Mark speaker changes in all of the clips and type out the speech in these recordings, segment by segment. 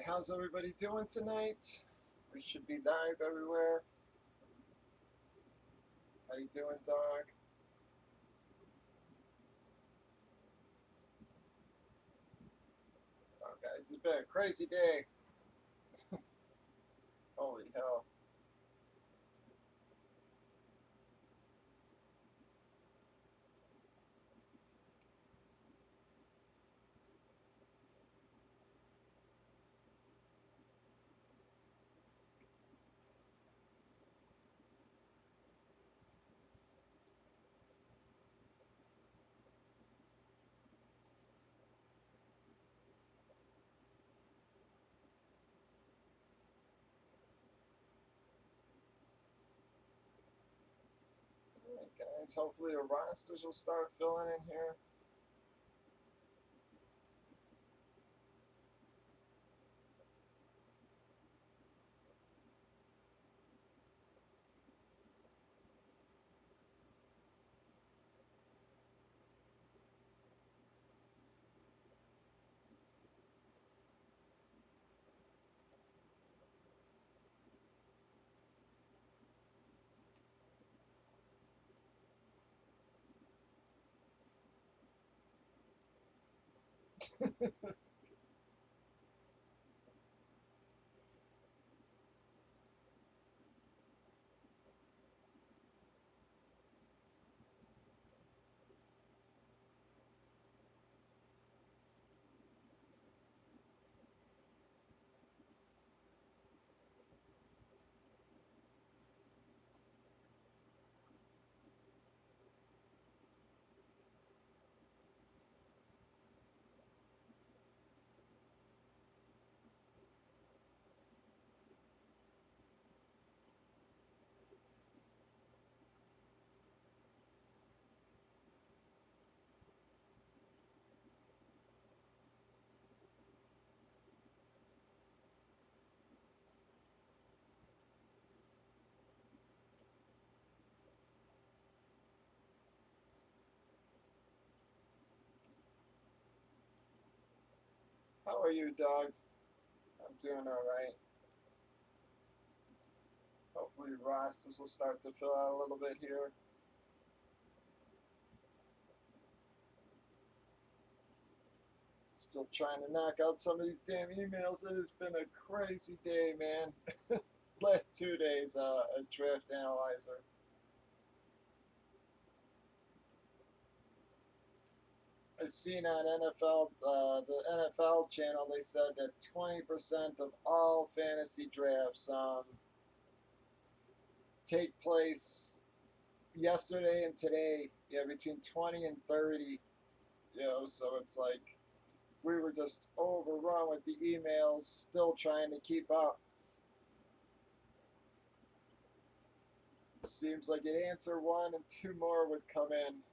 Speaker 1: how's everybody doing tonight? We should be live everywhere. How you doing, dog? Oh, guys, it's been a crazy day. Holy hell. All right, guys, hopefully the rosters will start filling in here. How are you, dog? I'm doing all right. Hopefully rosters will start to fill out a little bit here. Still trying to knock out some of these damn emails. It has been a crazy day, man. Last 2 days, a draft analyzer. I seen on the NFL channel, they said that 20% of all fantasy drafts take place yesterday and today. Yeah, between 20 and 30. So it's like we were just overrun with the emails, still trying to keep up. It seems like you'd answer one and two more would come in.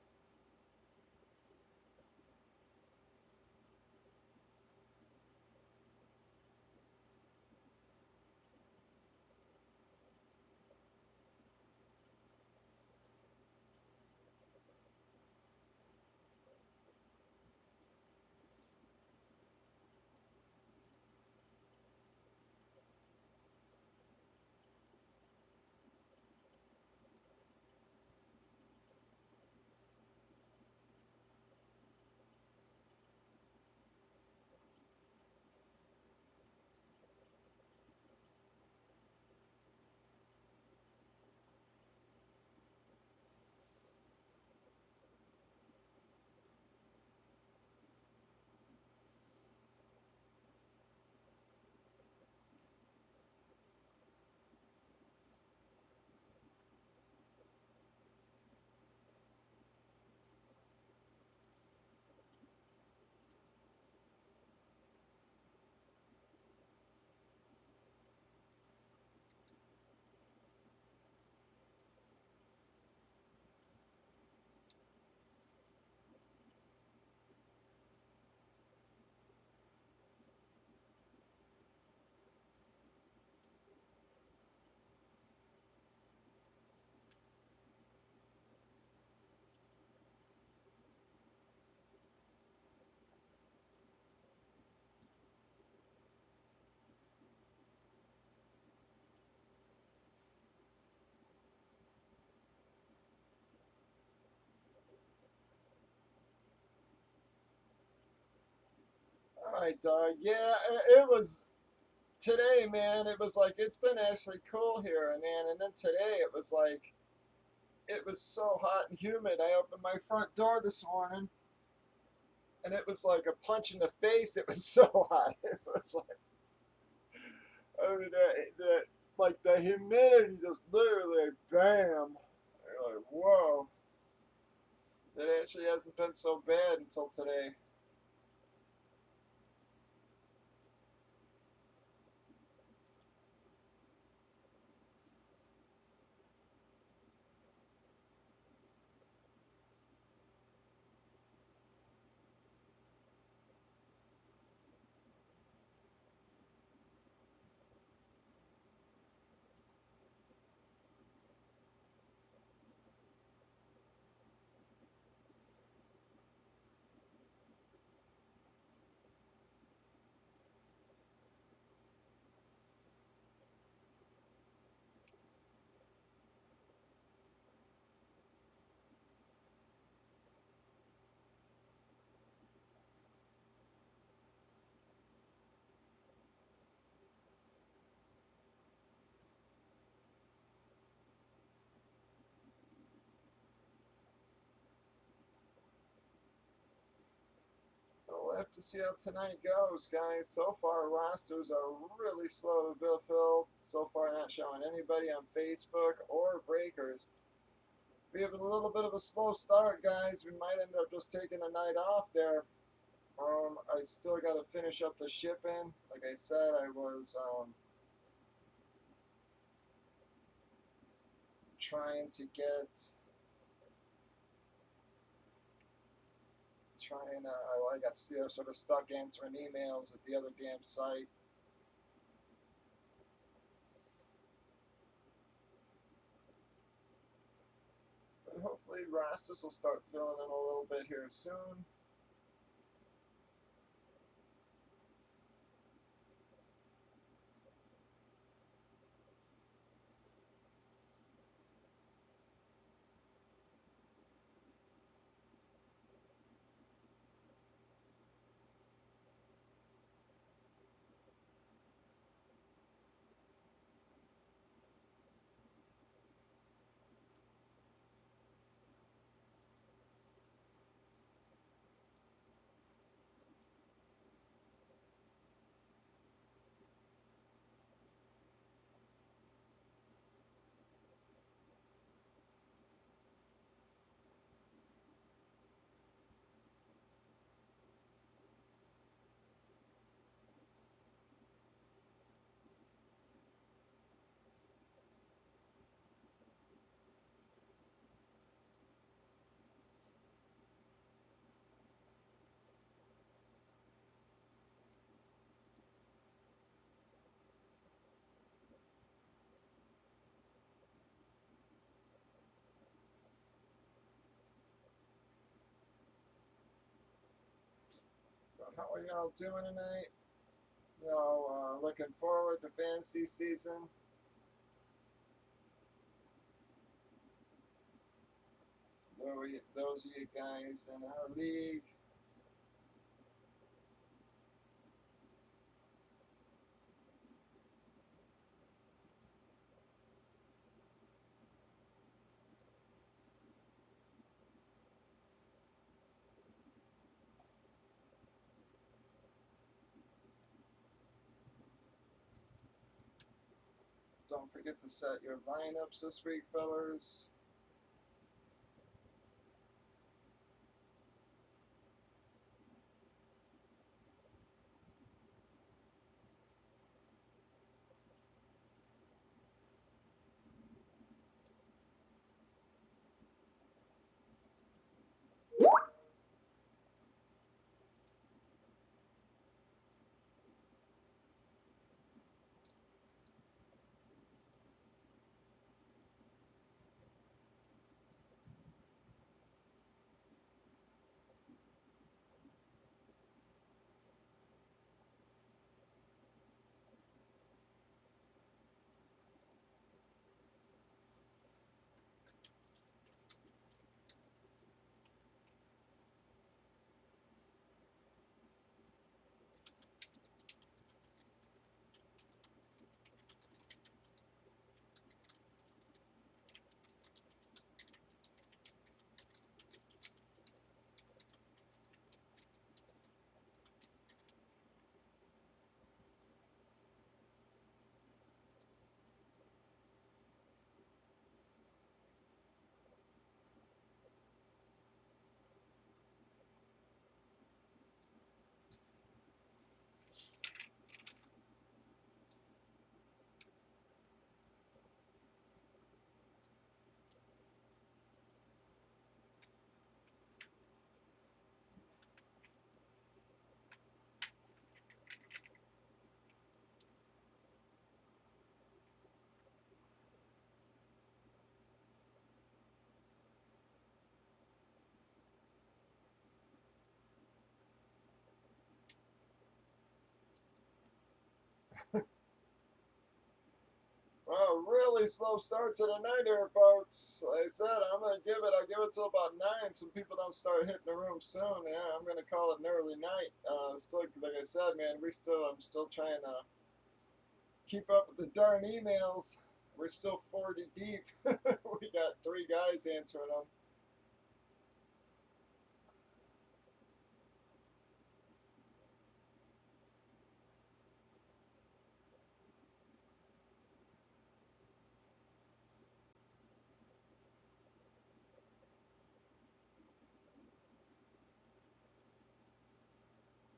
Speaker 1: right, dog. Yeah, it was today, man. It was like it's been actually cool here, man. And then today it was like it was so hot and humid. I opened my front door this morning, and it was like a punch in the face. It was so hot. It was like, I mean, like the humidity just literally, bam. You're like, whoa. It actually hasn't been so bad until today. We'll have to see how tonight goes, guys. So far, rosters are really slow to be filled. So far, not showing anybody on Facebook or Breakers. We have a little bit of a slow start, guys. We might end up just taking a night off there. I still got to finish up the shipping. Like I said, I was trying to get, I got sort of stuck answering emails at the other damn site. But hopefully, rosters will start filling in a little bit here soon. But how are y'all doing tonight? Y'all looking forward to fantasy season? Those of you guys in our league, don't forget to set your lineups this week, fellas. really slow start to the night here, folks. Like I said, I'll give it till about 9. Some people don't start hitting the room soon. Yeah, I'm gonna call it an early night. Still, like I said, man, I'm still trying to keep up with the darn emails. We're still 40 deep. We got 3 guys answering them.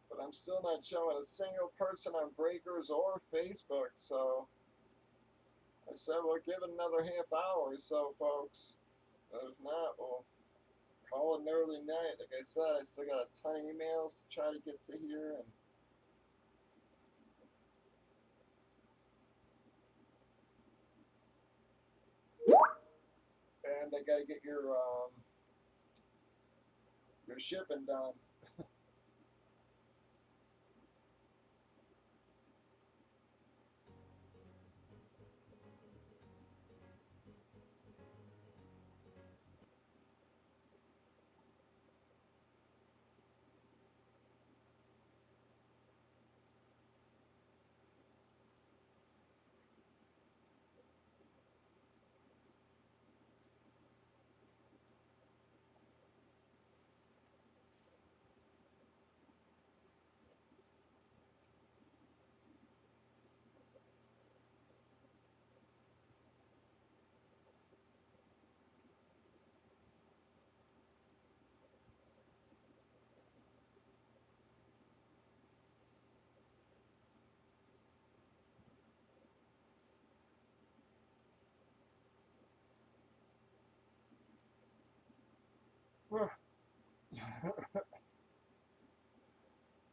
Speaker 1: But I'm still not showing a single person on Breakers or Facebook, so I said we'll give it another half hour or so, folks. If not, we'll call it an early night. Like I said, I still got a ton of emails to try to get to here, and I got to get your shipping done.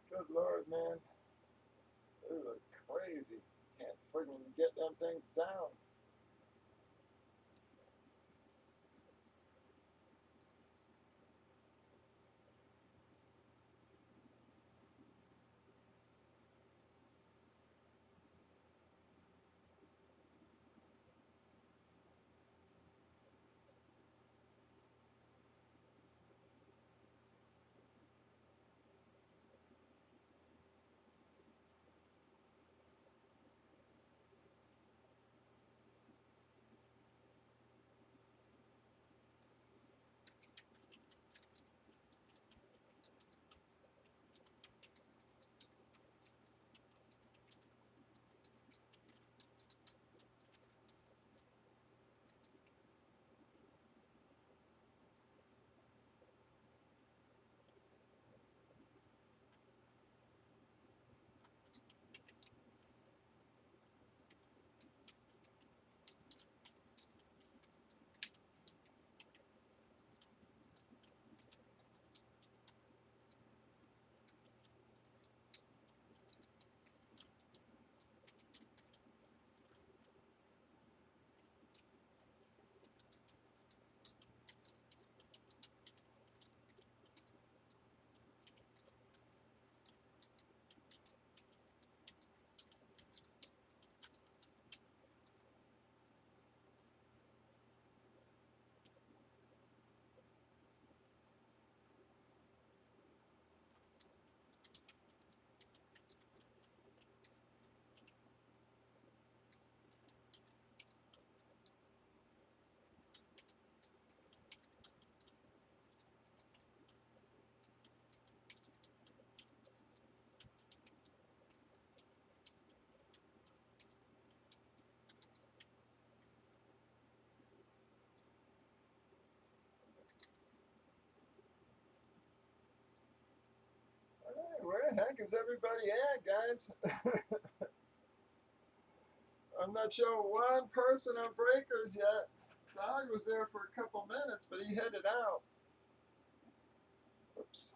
Speaker 1: Good Lord, man. This is crazy. Can't friggin' get them things down. Hey, where the heck is everybody at, guys? I'm not showing one person on Breakers yet. Dog was there for a couple minutes, but he headed out. Oops.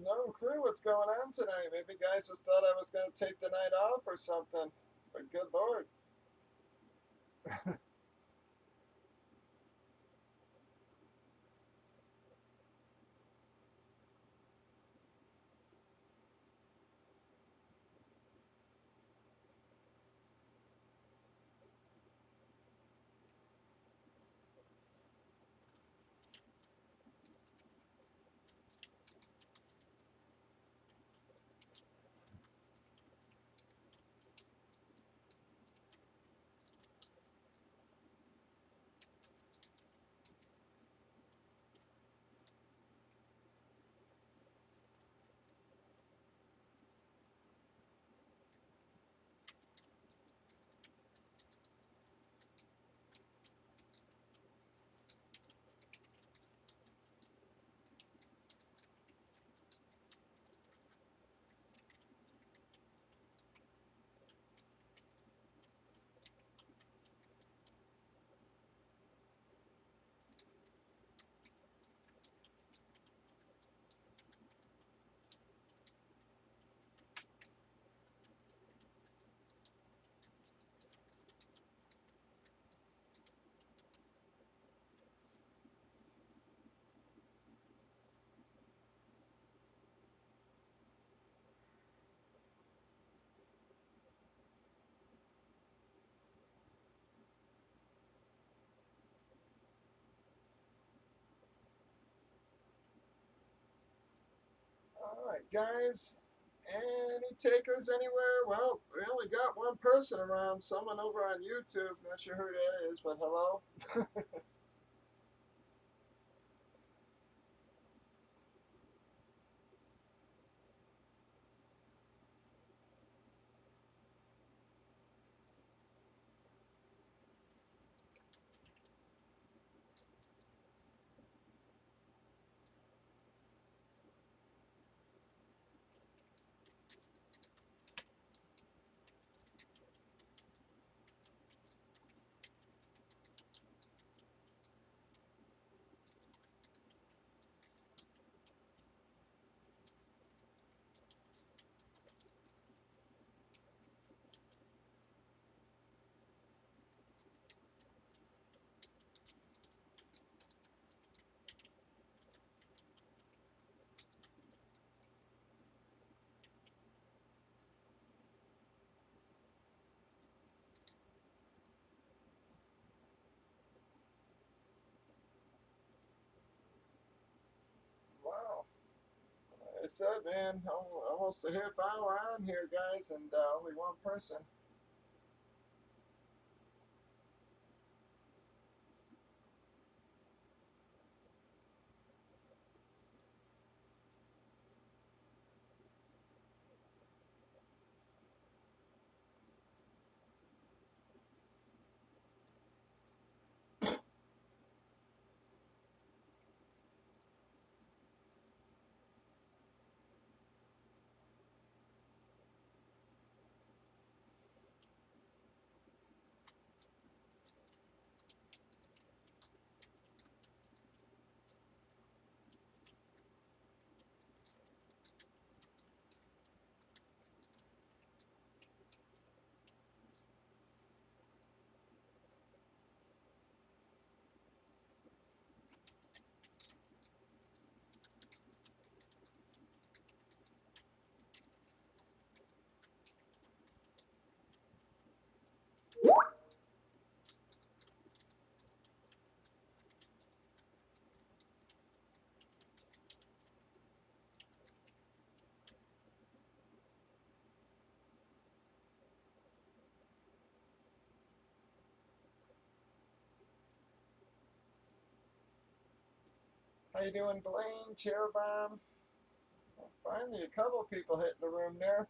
Speaker 1: No clue what's going on tonight. Maybe guys just thought I was going to take the night off or something. But good lord. All right, guys. Any takers anywhere? Well, we only got one person around. Someone over on YouTube. Not sure who that is, but hello. Wow. I said, man, almost a half hour on here, guys, and only one person. How you doing, Blaine? Cherubim? Finally, a couple of people hitting the room there.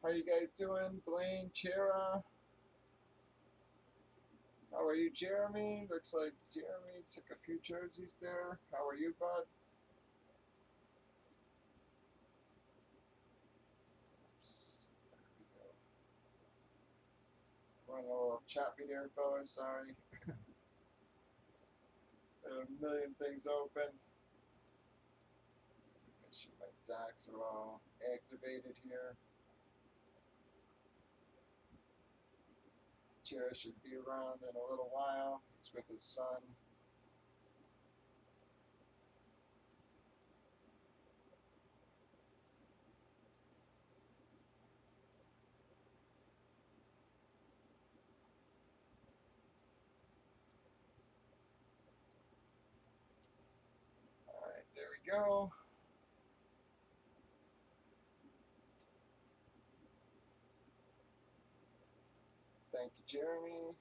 Speaker 1: How you guys doing? Blaine, Chera. How are you, Jeremy? Looks like Jeremy took a few jerseys there. How are you, bud? Running a little choppy there, fellas. Sorry. There are a million things open. Make sure my docs are all activated here. Chera should be around in a little while. He's with his son. Alright, there we go. Thank you, Jeremy.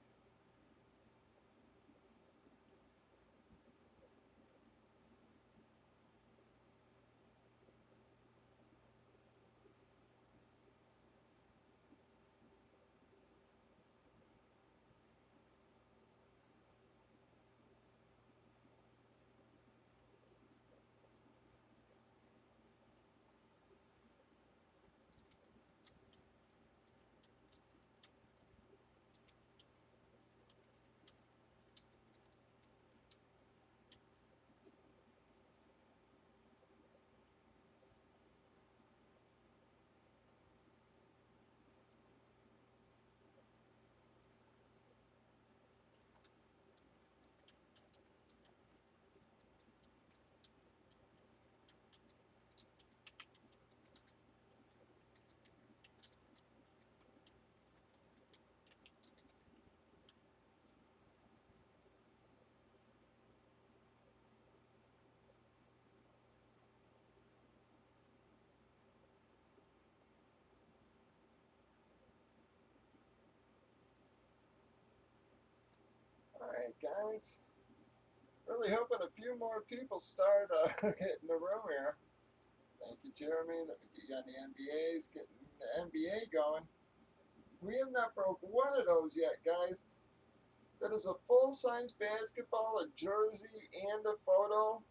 Speaker 1: Alright, guys. Really hoping a few more people start hitting the room here. Thank you, Jeremy. Let me get you on the NBAs, getting the NBA going. We have not broke one of those yet, guys. That is a full-size basketball, a jersey, and a photo.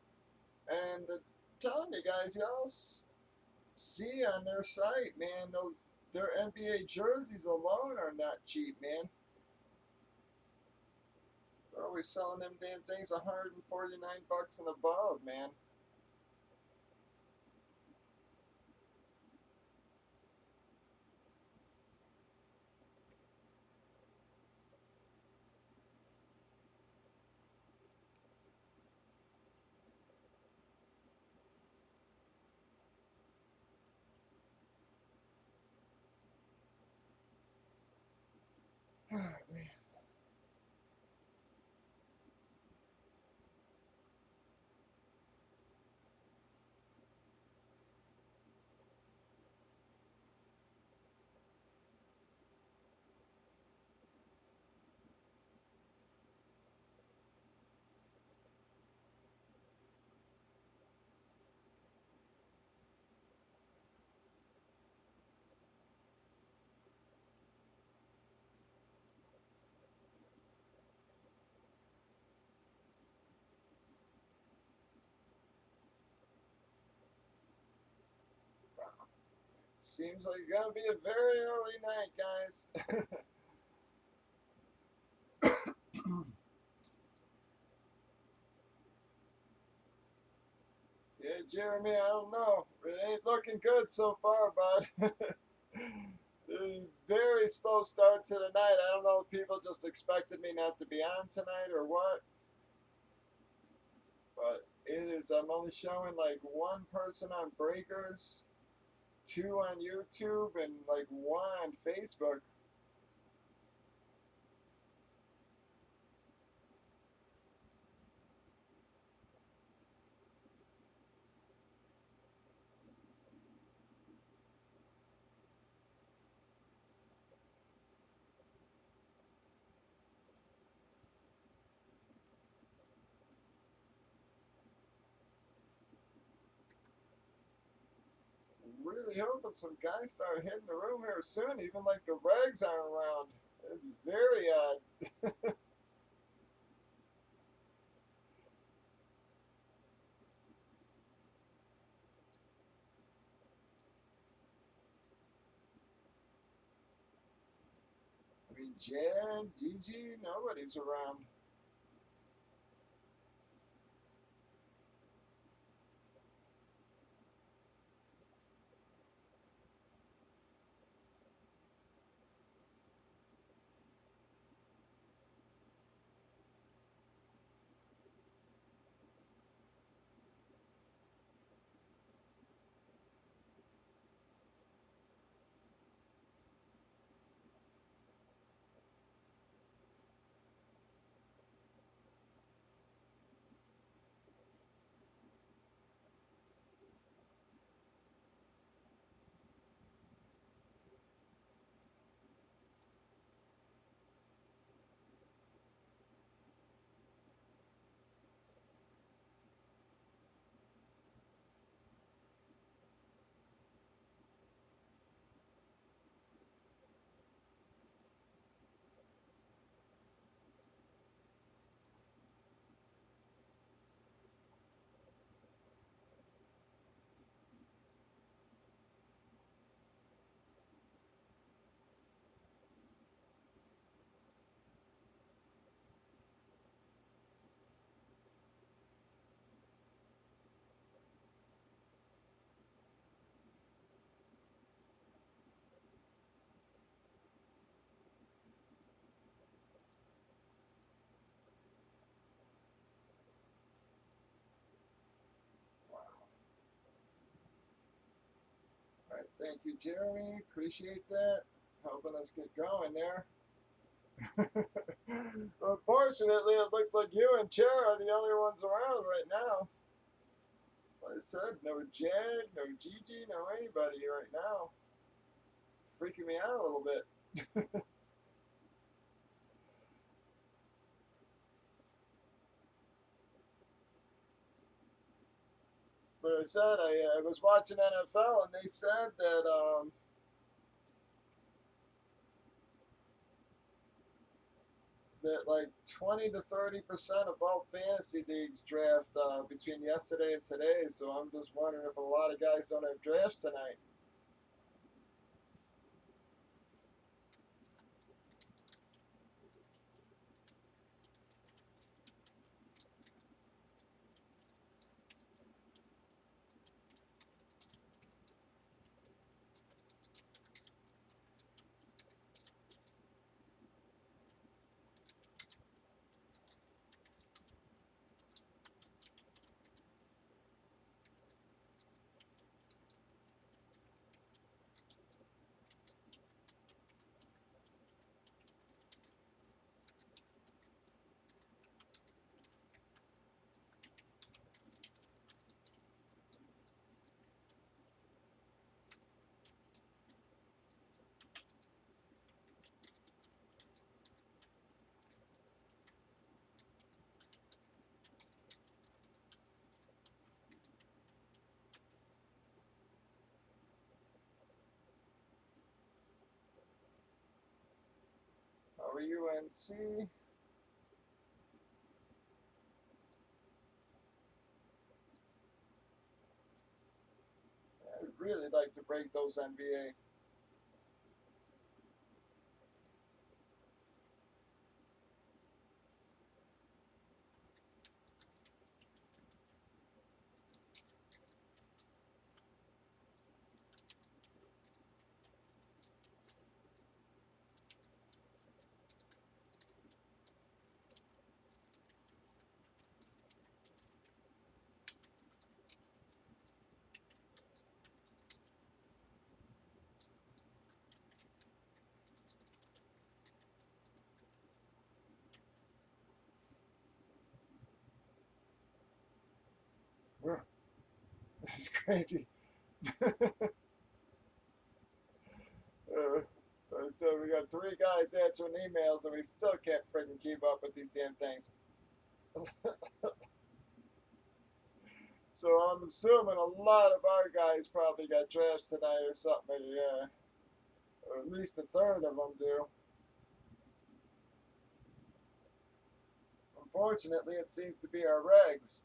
Speaker 1: And telling you guys, y'all see on their site, man, their NBA jerseys alone are not cheap, man. They're always selling them damn things $149 and above, man. Oh, man. Seems like it's gonna be a very early night, guys. Yeah, Jeremy, I don't know. It ain't looking good so far, bud. Very slow start to the night. I don't know if people just expected me not to be on tonight or what. But it is, I'm only showing like one person on Breakers, two on YouTube, and like one on Facebook. really hoping some guys start hitting the room here soon, even like the regs aren't around. It's very odd. I mean, Jen, Gigi, nobody's around. All right, thank you, Jeremy. Appreciate that. Helping us get going there. Unfortunately, it looks like you and Chair are the only ones around right now. Like I said, no Jag, no Gigi, no anybody right now. Freaking me out a little bit. But I said I was watching NFL and they said that like 20 to 30% of all fantasy leagues draft between yesterday and today. So I'm just wondering if a lot of guys don't have drafts tonight. How are you, NC? I'd really like to break those NBA. This is crazy. So we got 3 guys answering emails and we still can't freaking keep up with these damn things. So I'm assuming a lot of our guys probably got drafts tonight or something. Yeah, or at least a third of them do. Unfortunately, it seems to be our regs.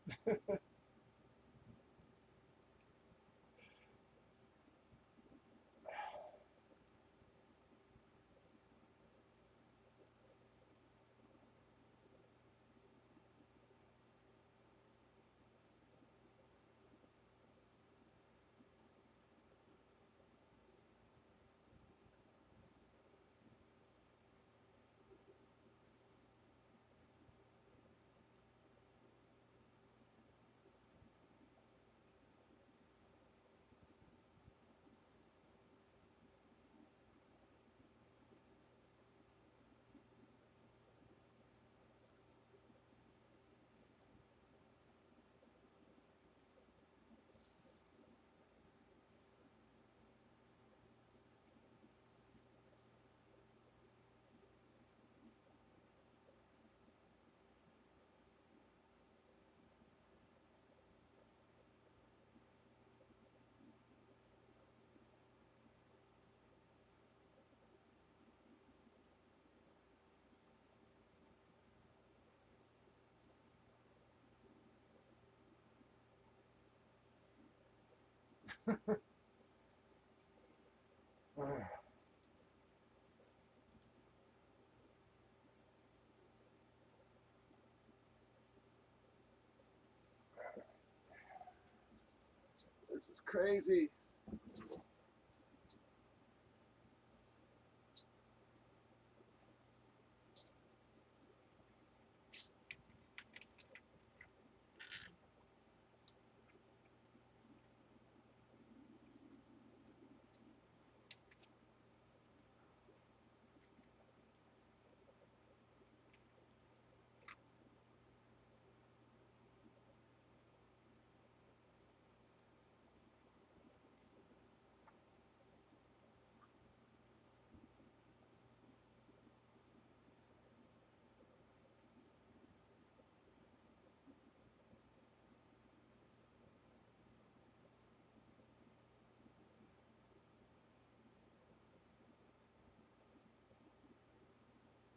Speaker 1: This is crazy.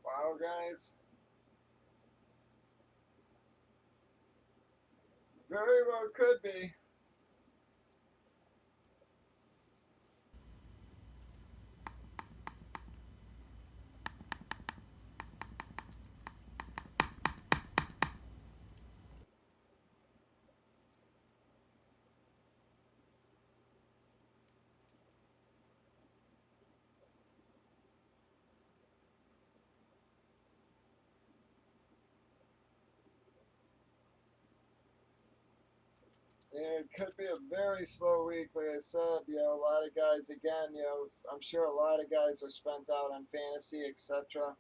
Speaker 1: Wow, guys. Very well could be. Yeah, it could be a very slow week. Like I said, a lot of guys, again, I'm sure a lot of guys are spent out on fantasy, etc.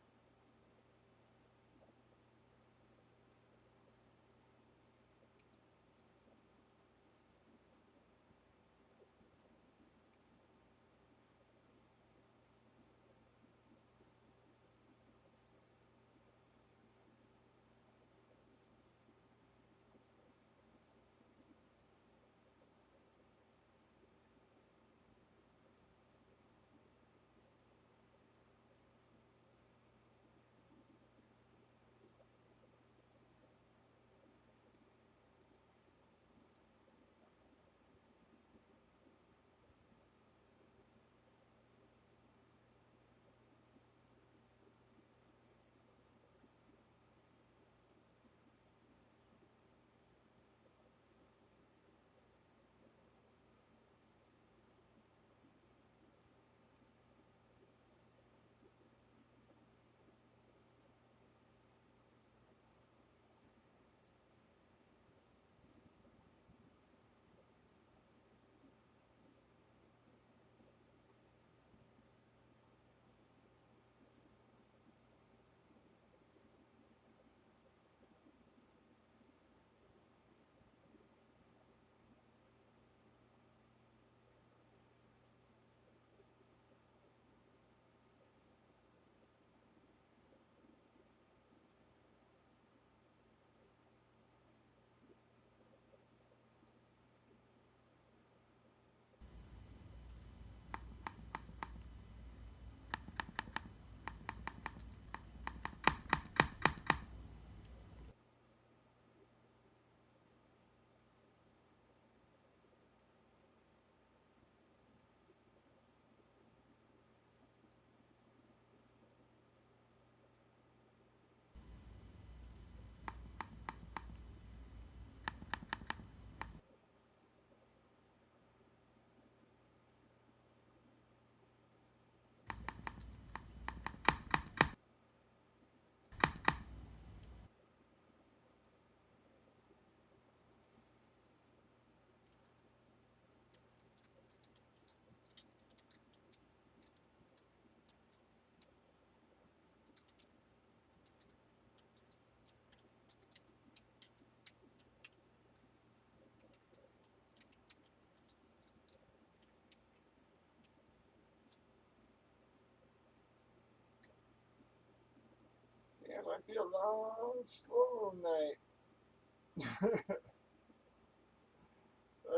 Speaker 1: Might be a long, slow night.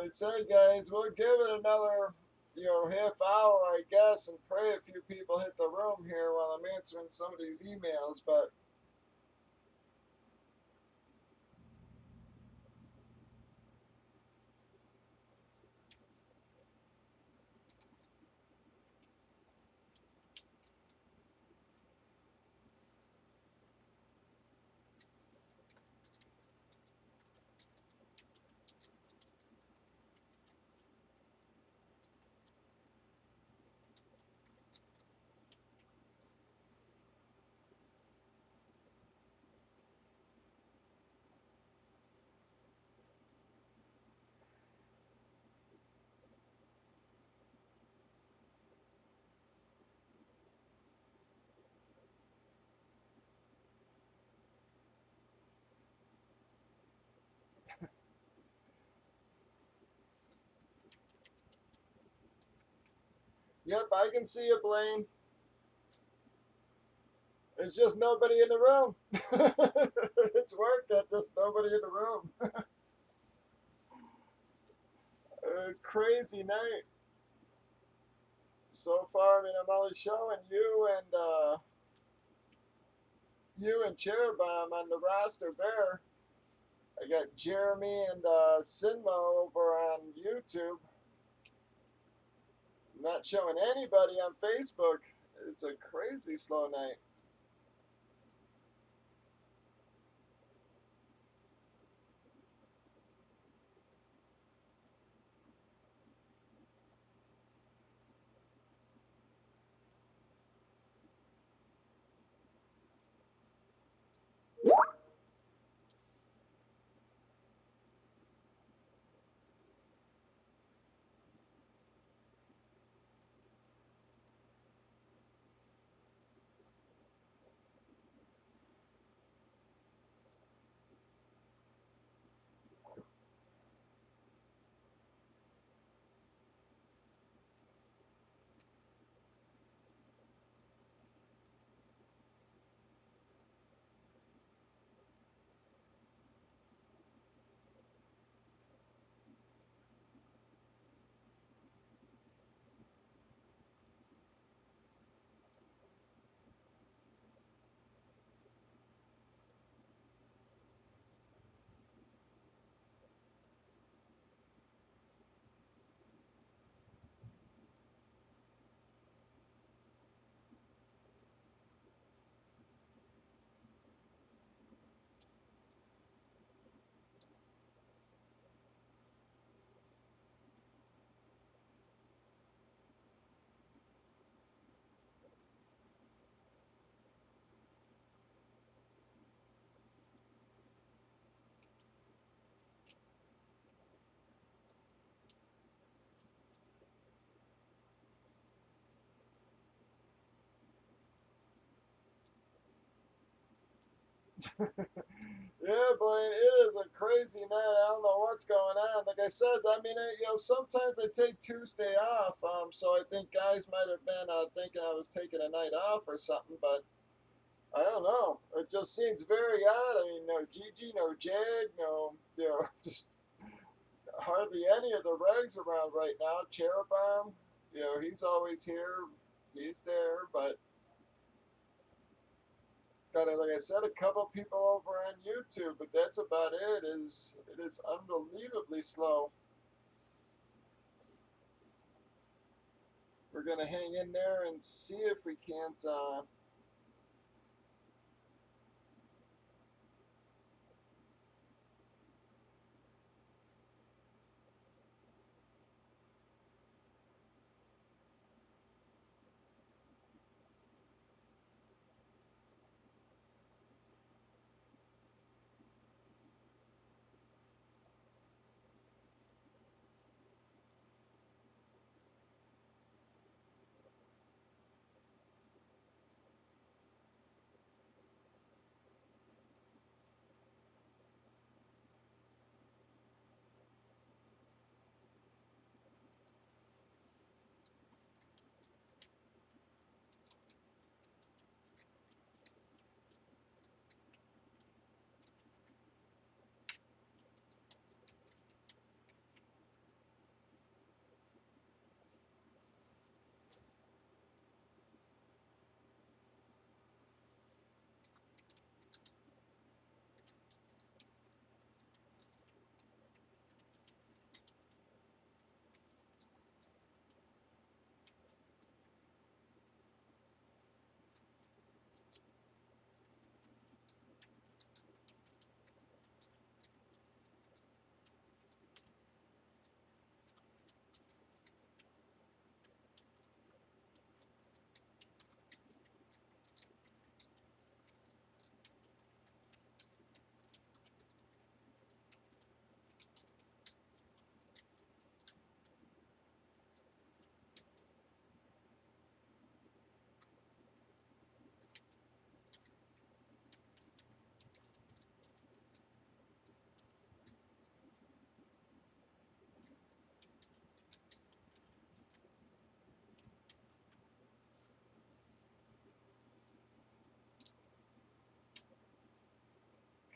Speaker 1: I say, guys, we'll give it another, half hour, I guess, and pray a few people hit the room here while I'm answering some of these emails. But yep, I can see you, Blaine. There's just nobody in the room. It's work that there's nobody in the room. Crazy night. So far, I mean, I'm only showing you and Cherubim on the roster there. I got Jeremy and Sinmo over on YouTube. I'm not showing anybody on Facebook. It's a crazy slow night. Yeah, Blaine, it is a crazy night. I don't know what's going on. Like I said, I mean, sometimes I take Tuesday off, so I think guys might have been thinking I was taking a night off or something, but I don't know. It just seems very odd. I mean, no Gigi, no Jag, no, just hardly any of the regs around right now. Cherubim, he's always here. He's there, but got, like I said, a couple people over on YouTube, but that's about it. It is unbelievably slow. We're gonna hang in there and see if we can't.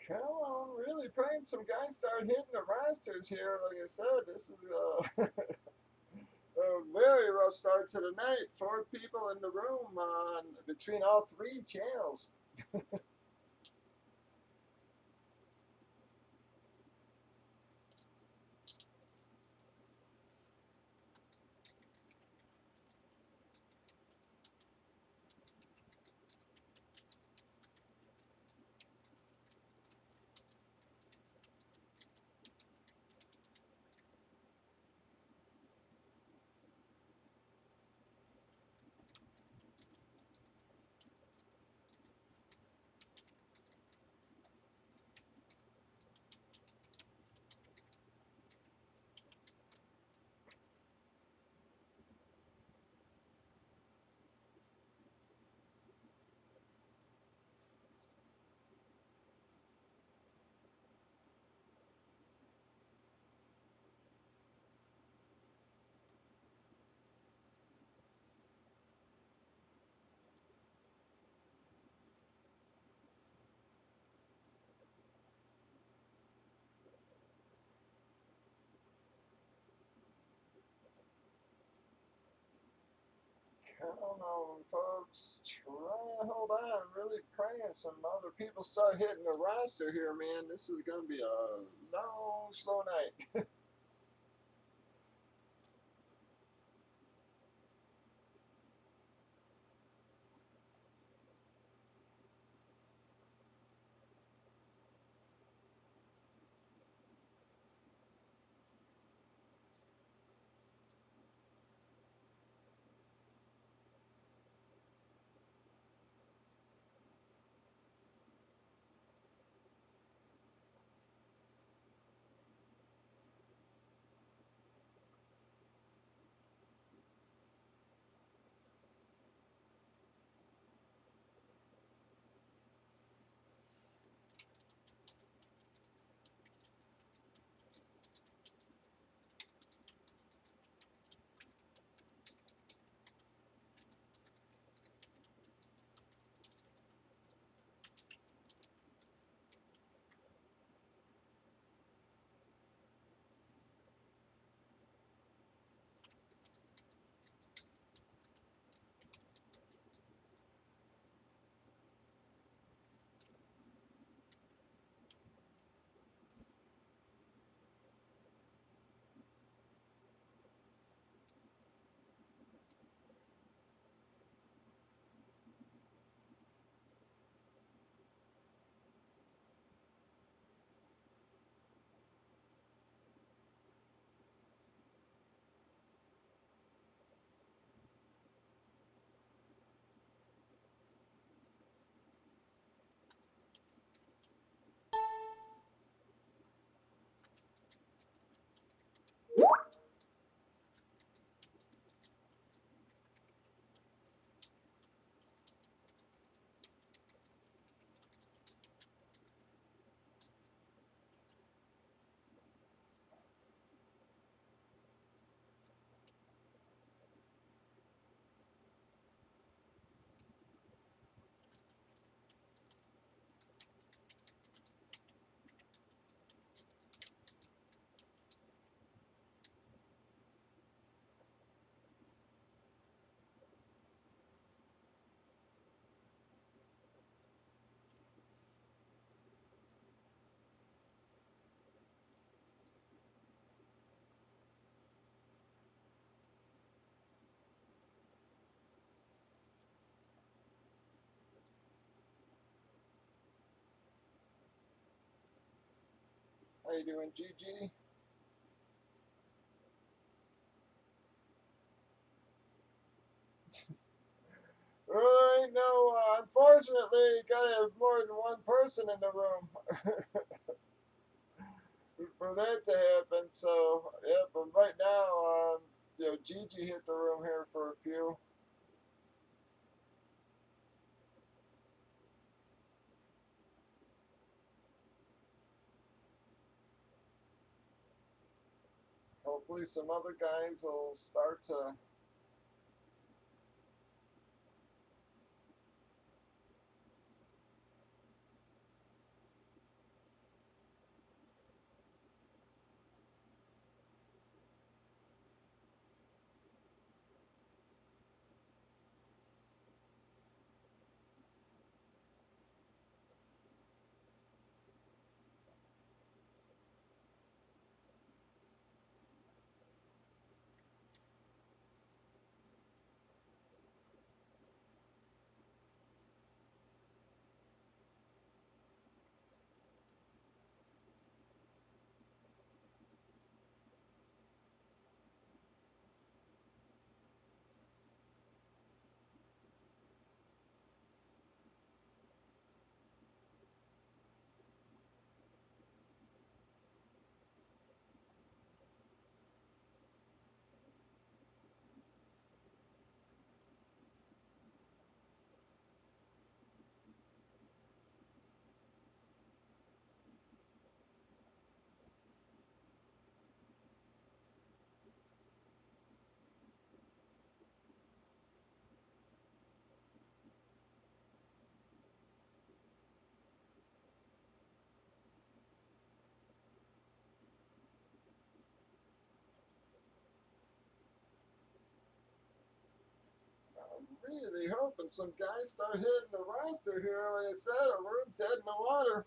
Speaker 1: Come on, really praying some guys start hitting the rosters here. Like I said, this is a very rough start to the night. 4 people in the room on between all 3 channels. Come on, folks. Try and hold on. Really praying some other people start hitting the roster here, man. This is going to be a long, slow night. How you doing, Gigi? Right, no, unfortunately, you gotta have more than one person in the room for that to happen. So, yeah, but right now, Gigi hit the room here for a few. Hopefully, some other guys will start to. really hoping some guys start hitting the roster here, like I said, or we're dead in the water.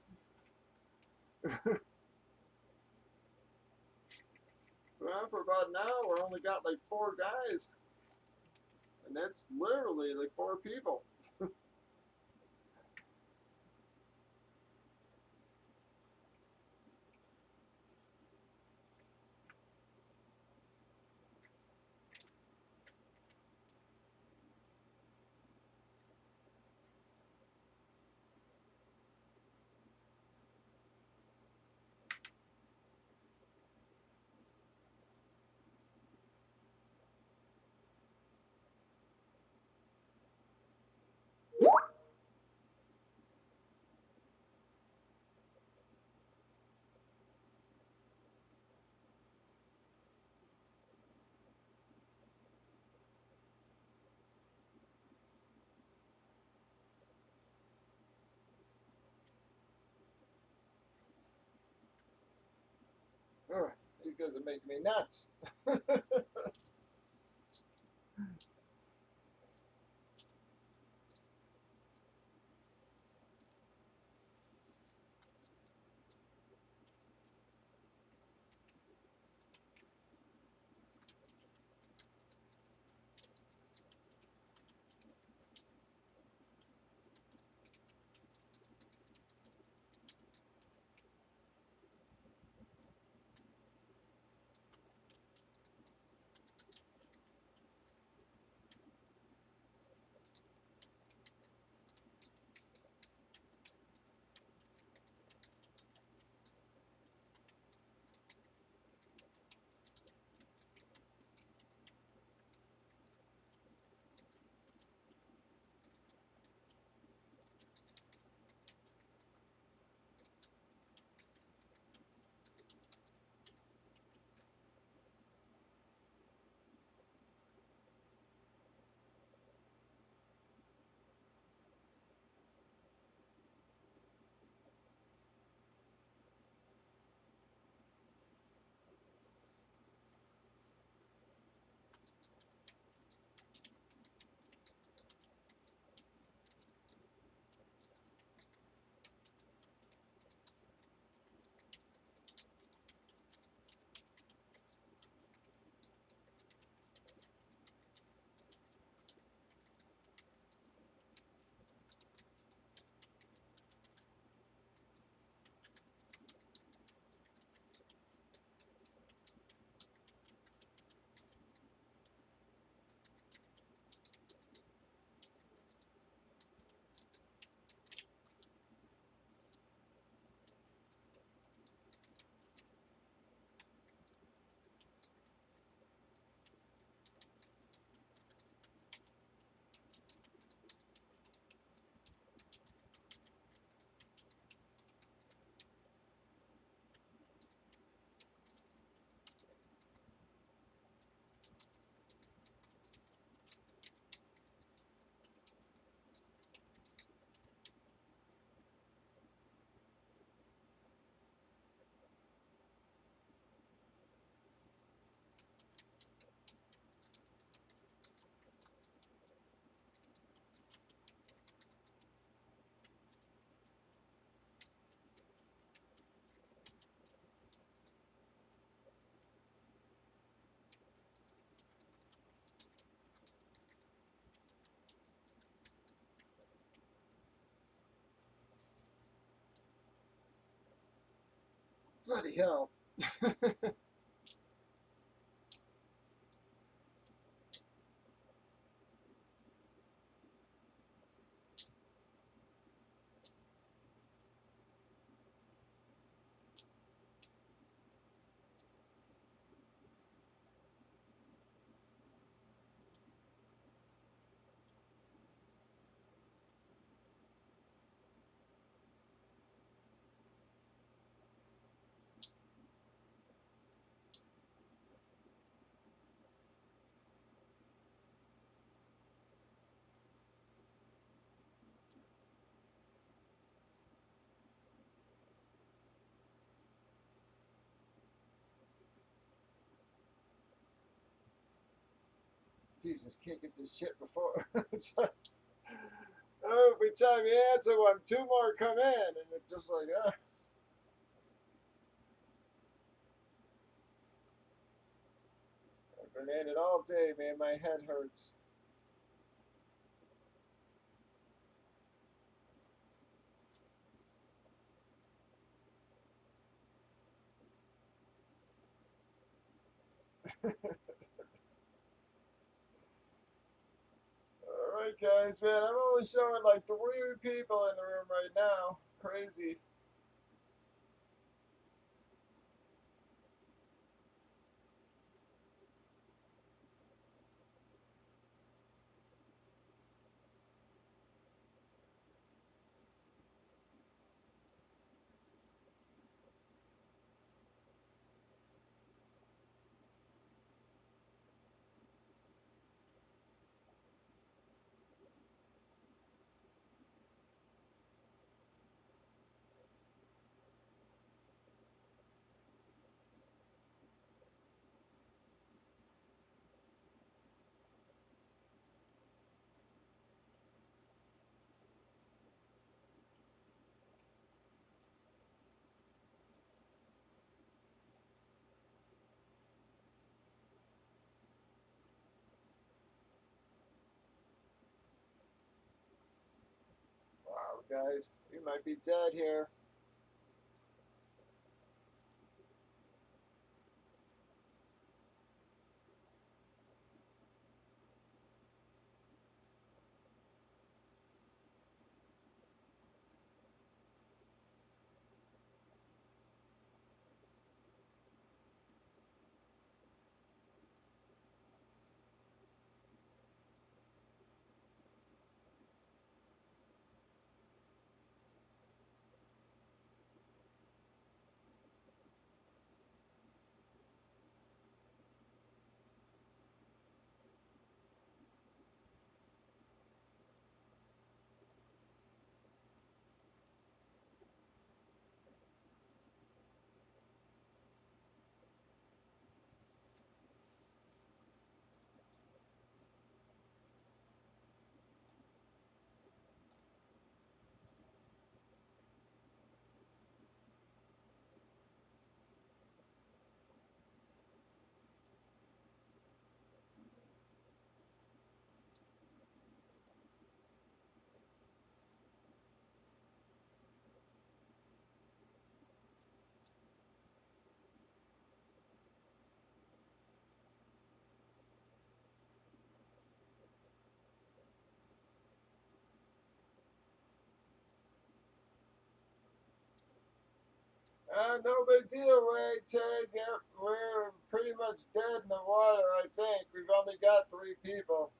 Speaker 1: Well, for about an hour, we only got like 4 guys. And that's literally like 4 people. Ugh, these guys are making me nuts. Bloody hell. Jesus, can't get this shit before. It's like, every time you answer one, two more come in, and it's just like, I've been in it all day, man. My head hurts. All right, guys, man. I'm only showing like 3 people in the room right now. Crazy. Wow, guys, we might be dead here. No big deal, Ray, Ted. Yep, we're pretty much dead in the water, I think. We've only got 3 people.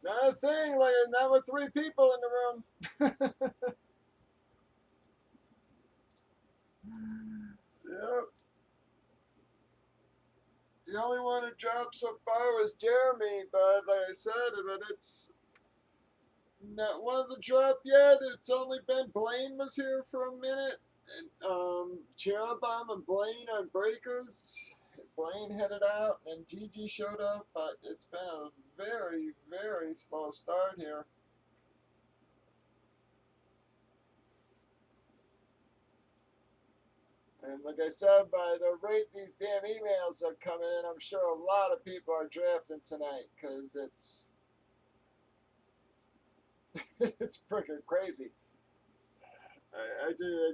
Speaker 1: Not a thing, like not with 3 people in the room. Yep. The only one who dropped so far was Jeremy, but like I said, but it's not one of the drop yet. It's only been Blaine was here for a minute. And Cherubim and Blaine on breakers. Blaine headed out and Gigi showed up, but it's been a very, very slow start here. And like I said, by the rate these damn emails are coming in, I'm sure a lot of people are drafting tonight because it's freaking crazy. I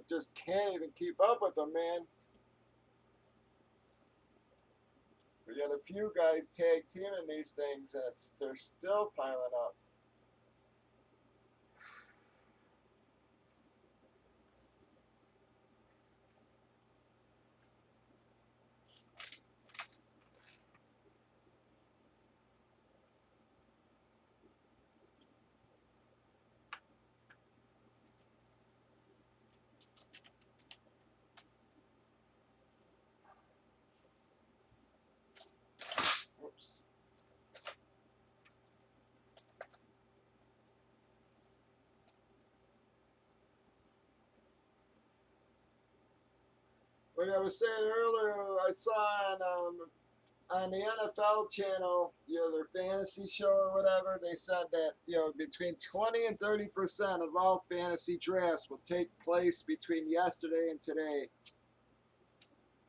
Speaker 1: just can't even keep up with them, man. We got a few guys tag teaming these things, and they're still piling up. Whoops. Like I was saying earlier, I saw on the NFL channel, their fantasy show or whatever, they said that, between 20 and 30% of all fantasy drafts will take place between yesterday and today.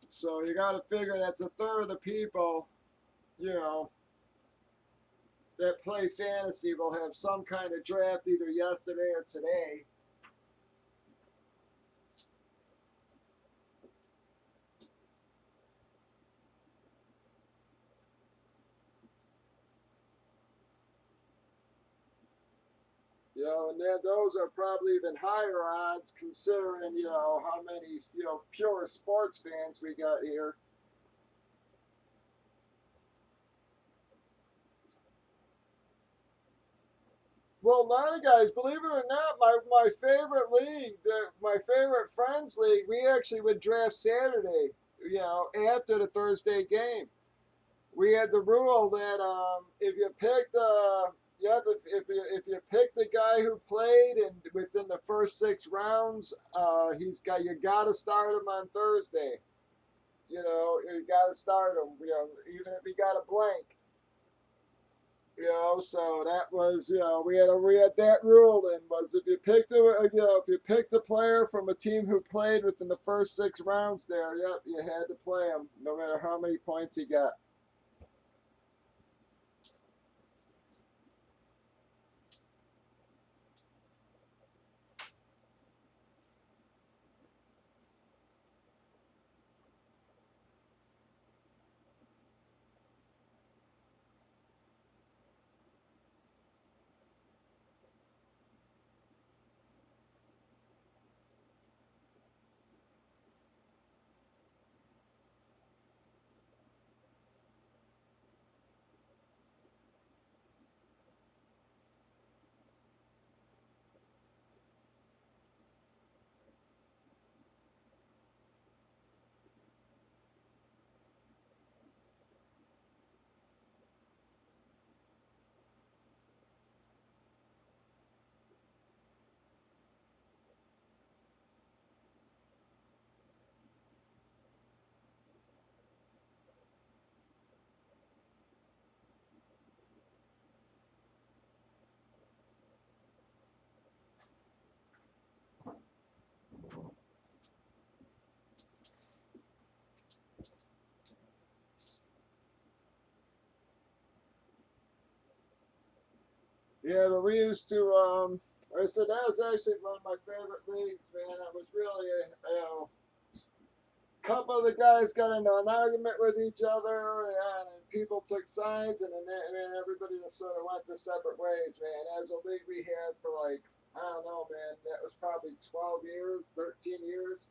Speaker 1: So you got to figure that's a third of the people, that play fantasy will have some kind of draft either yesterday or today. And then those are probably even higher odds considering, how many, pure sports fans we got here. Well, a lot of guys, believe it or not, my favorite league, my favorite friends league, we actually would draft Saturday, after the Thursday game. We had the rule that if you picked if you picked a guy who played and within the first 6 rounds, you got to start him on Thursday. You got to start him. Even if he got a blank. So that was, we had that rule and was if you picked a player from a team who played within the first 6 rounds there, yep, you had to play him no matter how many points he got. Yeah, but we used to, like I said, that was actually one of my favorite leagues, man. It was really, a couple of the guys got into an argument with each other, and people took sides, and then everybody just sort of went their separate ways, man. That was a league we had for like, I don't know, man, that was probably 12 years, 13 years.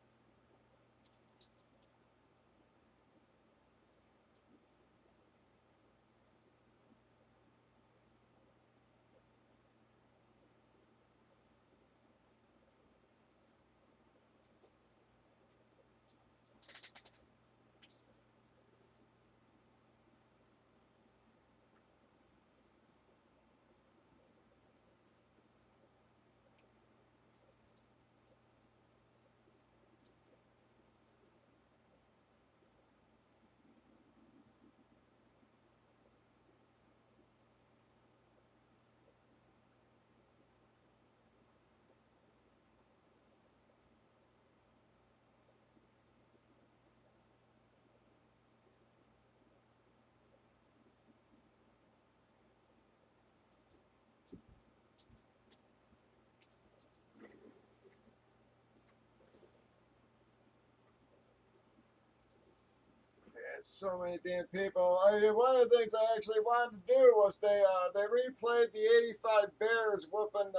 Speaker 1: so many damn people. I mean, one of the things I actually wanted to do was they replayed the '85 Bears whooping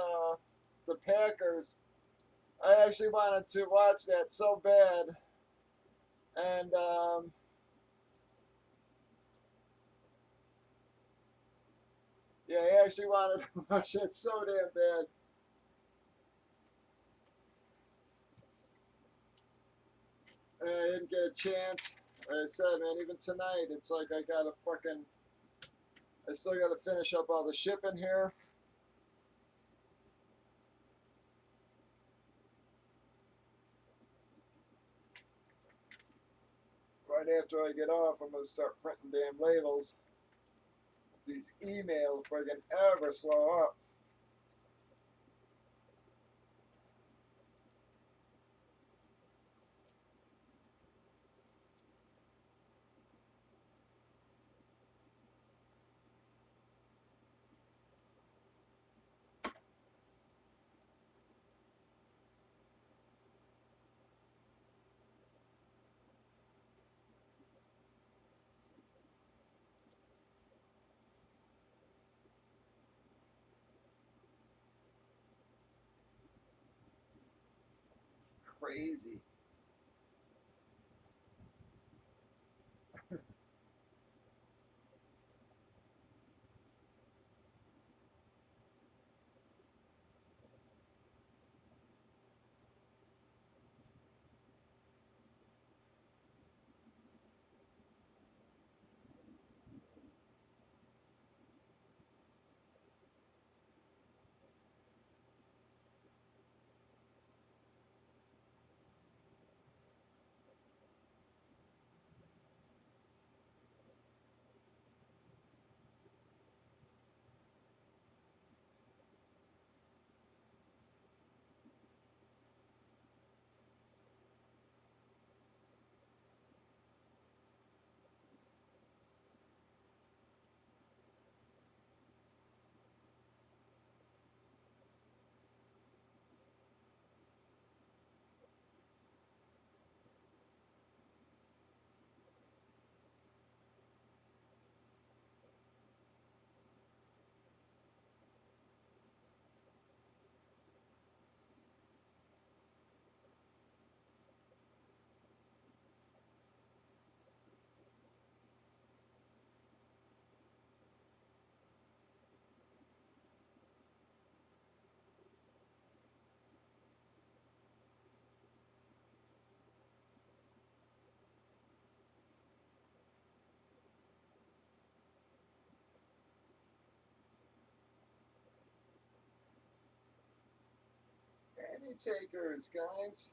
Speaker 1: the Packers. I actually wanted to watch that so bad, and yeah, I actually wanted to watch it so damn bad. And I didn't get a chance. Like I said, man, even tonight, it's like I still gotta finish up all the shipping here. Right after I get off, I'm gonna start printing damn labels. These emails friggin' ever slow up. Crazy. Any takers, guys?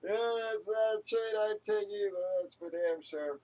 Speaker 1: Yeah, that's not a trade I'd take either. That's for damn sure.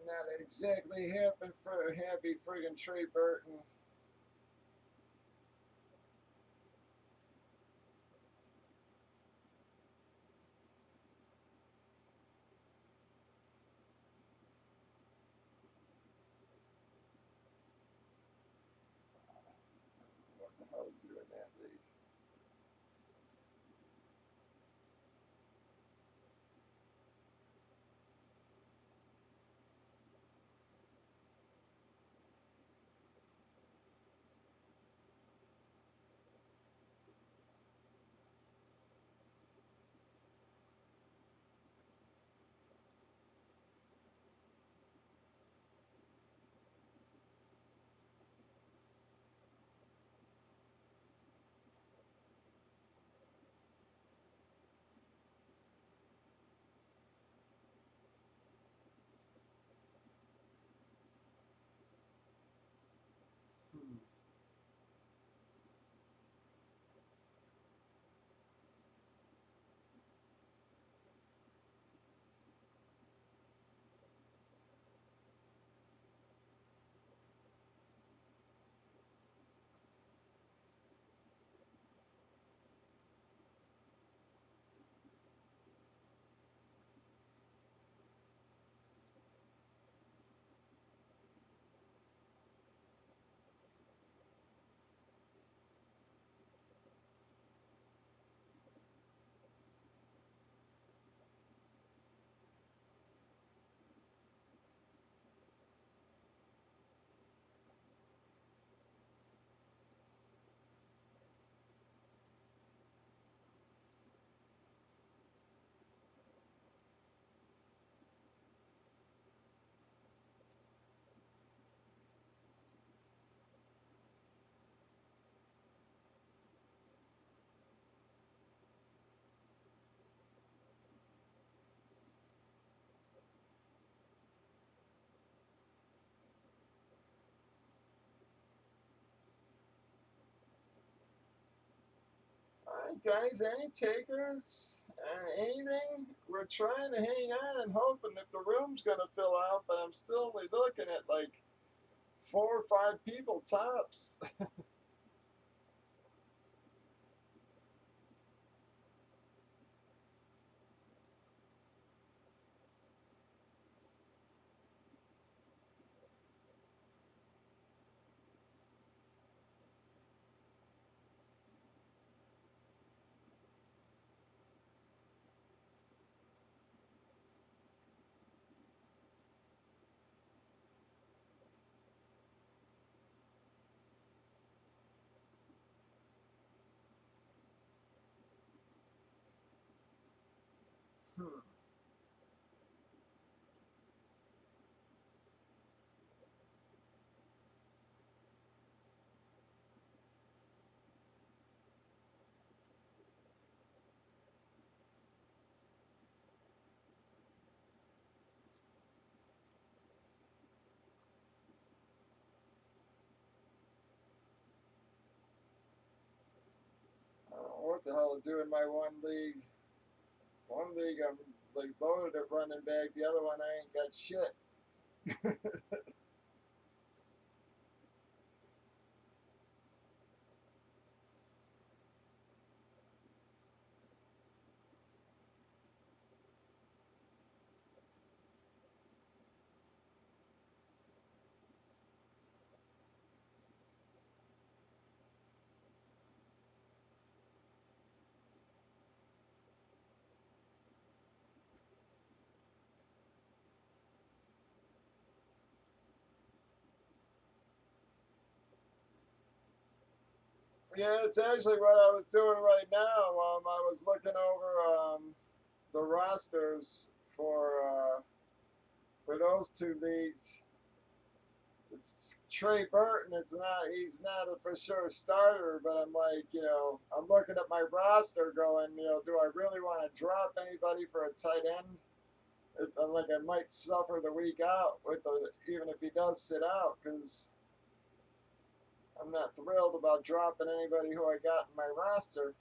Speaker 1: Not exactly happy friggin' Trey Burton. What the hell do in that league? guys, any takers? Anything? We're trying to hang on and hoping that the room's going to fill out, but I'm still only looking at like 4 or 5 people tops. Hmm. I don't know what the hell to do in my one league. One league I'm like loaded at running back, the other one I ain't got shit. Yeah, it's actually what I was doing right now. I was looking over the rosters for those 2 leagues. It's Trey Burton. He's not a for sure starter, but I'm like, I'm looking at my roster going, do I really want to drop anybody for a tight end? I'm like, I might suffer the week out even if he does sit out, because I'm not thrilled about dropping anybody who I got in my roster.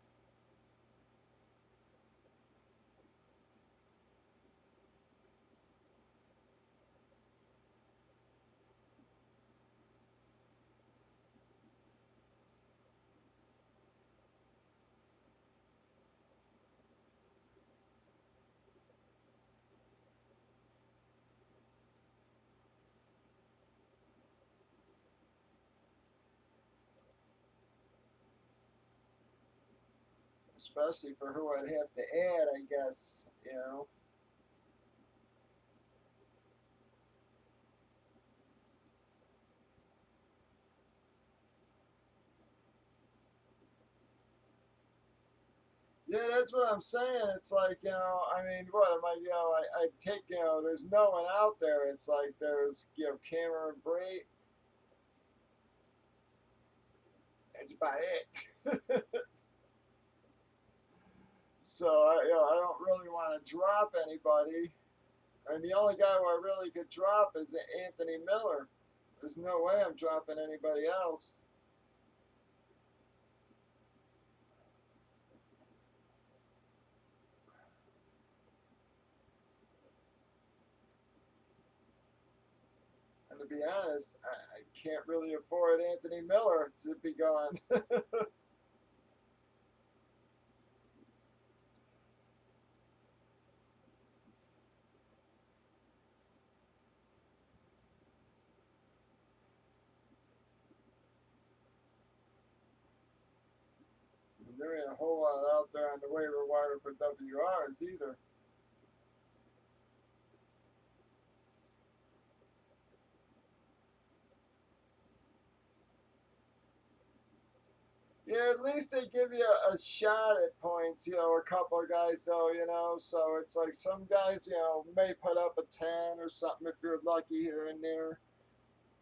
Speaker 1: Especially for who I'd have to add, I guess. Yeah, that's what I'm saying. It's like, I mean, what am I take, there's no one out there. It's like there's, Cameron Brate. That's about it. So, I don't really want to drop anybody. And the only guy who I really could drop is Anthony Miller. There's no way I'm dropping anybody else. And to be honest, I can't really afford Anthony Miller to be gone. There ain't a whole lot out there on the waiver wire for WRs either. Yeah, at least they give you a shot at points, a couple of guys though. So it's like some guys, may put up a 10 or something if you're lucky here and there.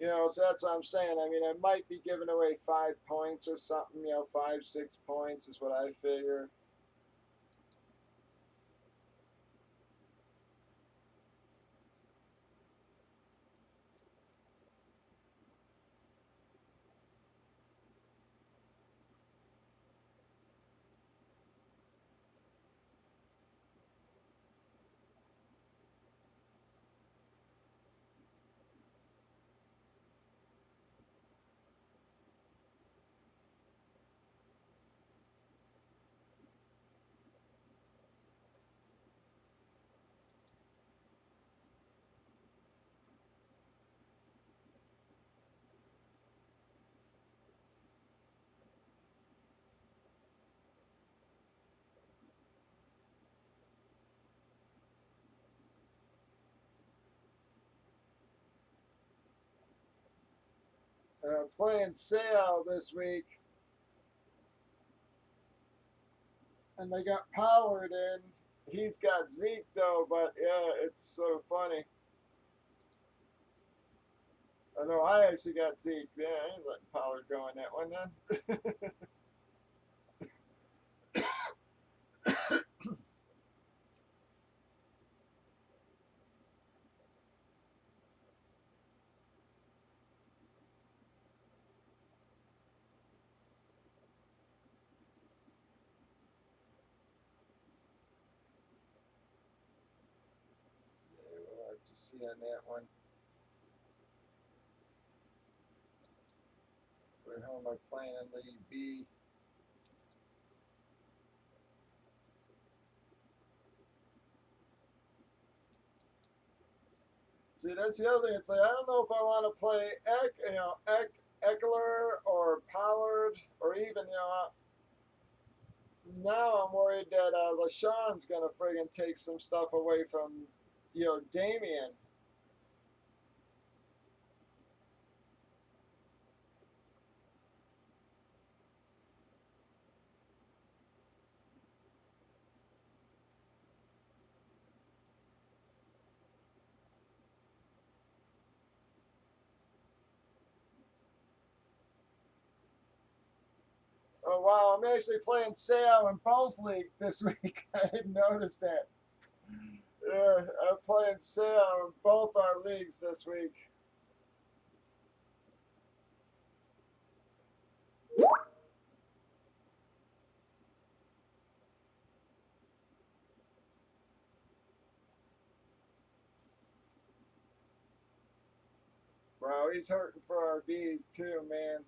Speaker 1: So that's what I'm saying. I mean, I might be giving away 5 points or something, 5, 6 points is what I figure. playing Sale this week, and they got Pollard in. He's got Zeke though, but yeah, it's so funny. I know I actually got Zeke. Yeah, I ain't letting Pollard go in that one then. Yeah, we'll have to see on that one. Where hell am I playing in League B? See, that's the other thing. It's like I don't know if I want to play Eckler or Pollard or even now I'm worried that LaShawn's gonna friggin' take some stuff away from Damien. Oh wow, I'm actually playing Sale in both leagues this week. I didn't notice that. Yeah, I'm playing Sale in both our leagues this week. Wow, he's hurting for our bees too, man.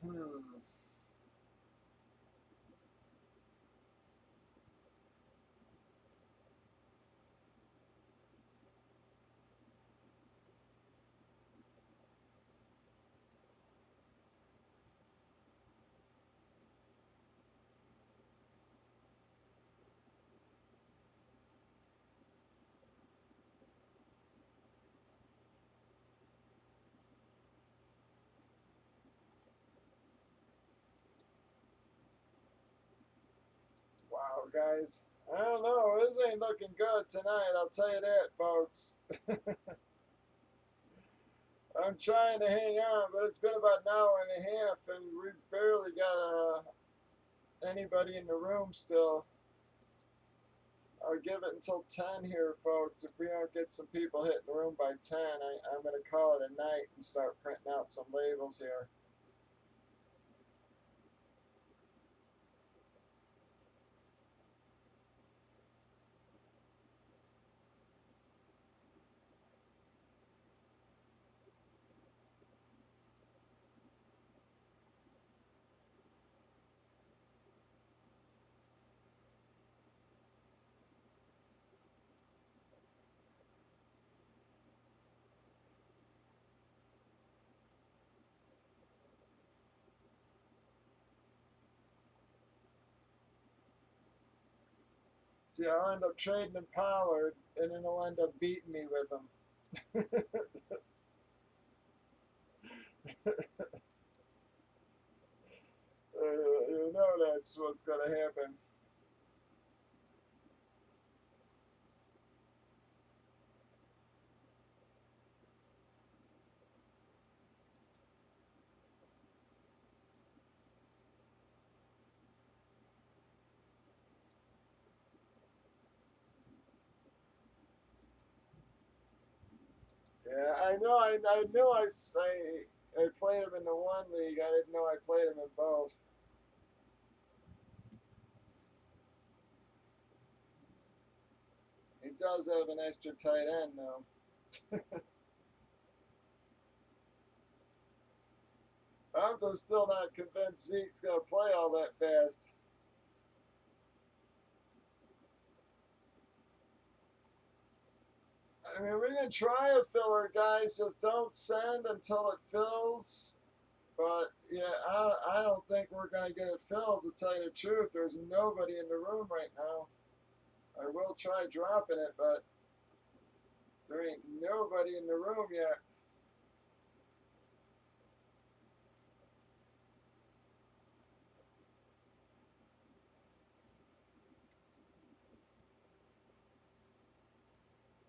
Speaker 1: Hmm. Wow, guys. I don't know. This ain't looking good tonight. I'll tell you that, folks. I'm trying to hang on, but it's been about an hour and a half, and we barely got anybody in the room still. I'll give it until 10 here, folks. If we don't get some people hitting the room by 10, I'm going to call it a night and start printing out some labels here. See, I'll end up trading in Pollard, and then he'll end up beating me with him. You know that's what's going to happen. Yeah, I know. I knew I played him in the one league. I didn't know I played him in both. He does have an extra tight end, though. I'm just still not convinced Zeke's going to play all that fast. I mean, we can try a filler, guys. Just don't send until it fills. But yeah, I don't think we're gonna get it filled. To tell you the truth, there's nobody in the room right now. I will try dropping it, but there ain't nobody in the room yet.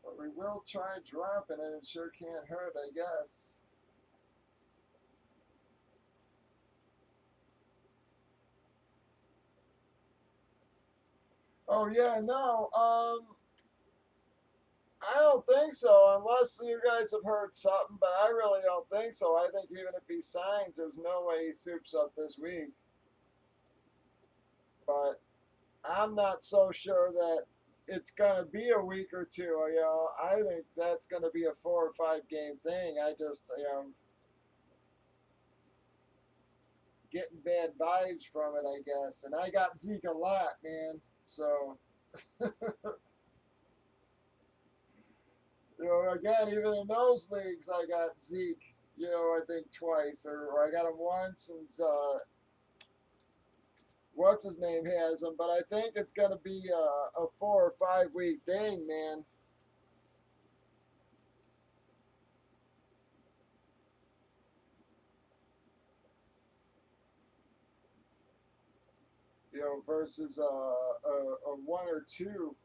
Speaker 1: But we will try dropping it. It sure can't hurt, I guess. Oh yeah, no. I don't think so, unless you guys have heard something, but I really don't think so. I think even if he signs, there's no way he soups up this week. But I'm not so sure that it's going to be a week or two. You know, I think that's going to be a 4 or 5 game thing. I just, getting bad vibes from it, I guess. And I got Zeke a lot, man. So, again, even in those leagues, I got Zeke, I think twice. Or I got him once, and what's his name has him. But I think it's going to be a 4 or 5 week thing, man. Versus a 1 or 2.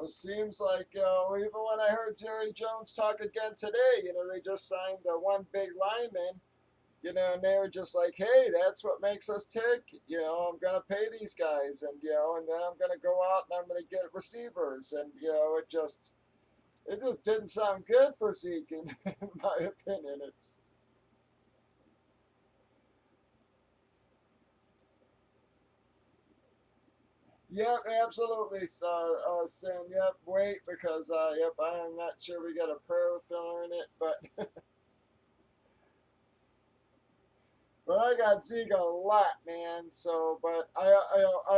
Speaker 1: It seems like even when I heard Jerry Jones talk again today, they just signed one big lineman, and they were just like, hey, that's what makes us tick. I'm gonna pay these guys, and then I'm gonna go out and I'm gonna get receivers, and it just didn't sound good for Zeke, in my opinion. It's Yep, absolutely, Sin. Yep, wait, because yep, I'm not sure we got a pro filler in it, but I got Zeke a lot, man. So, but I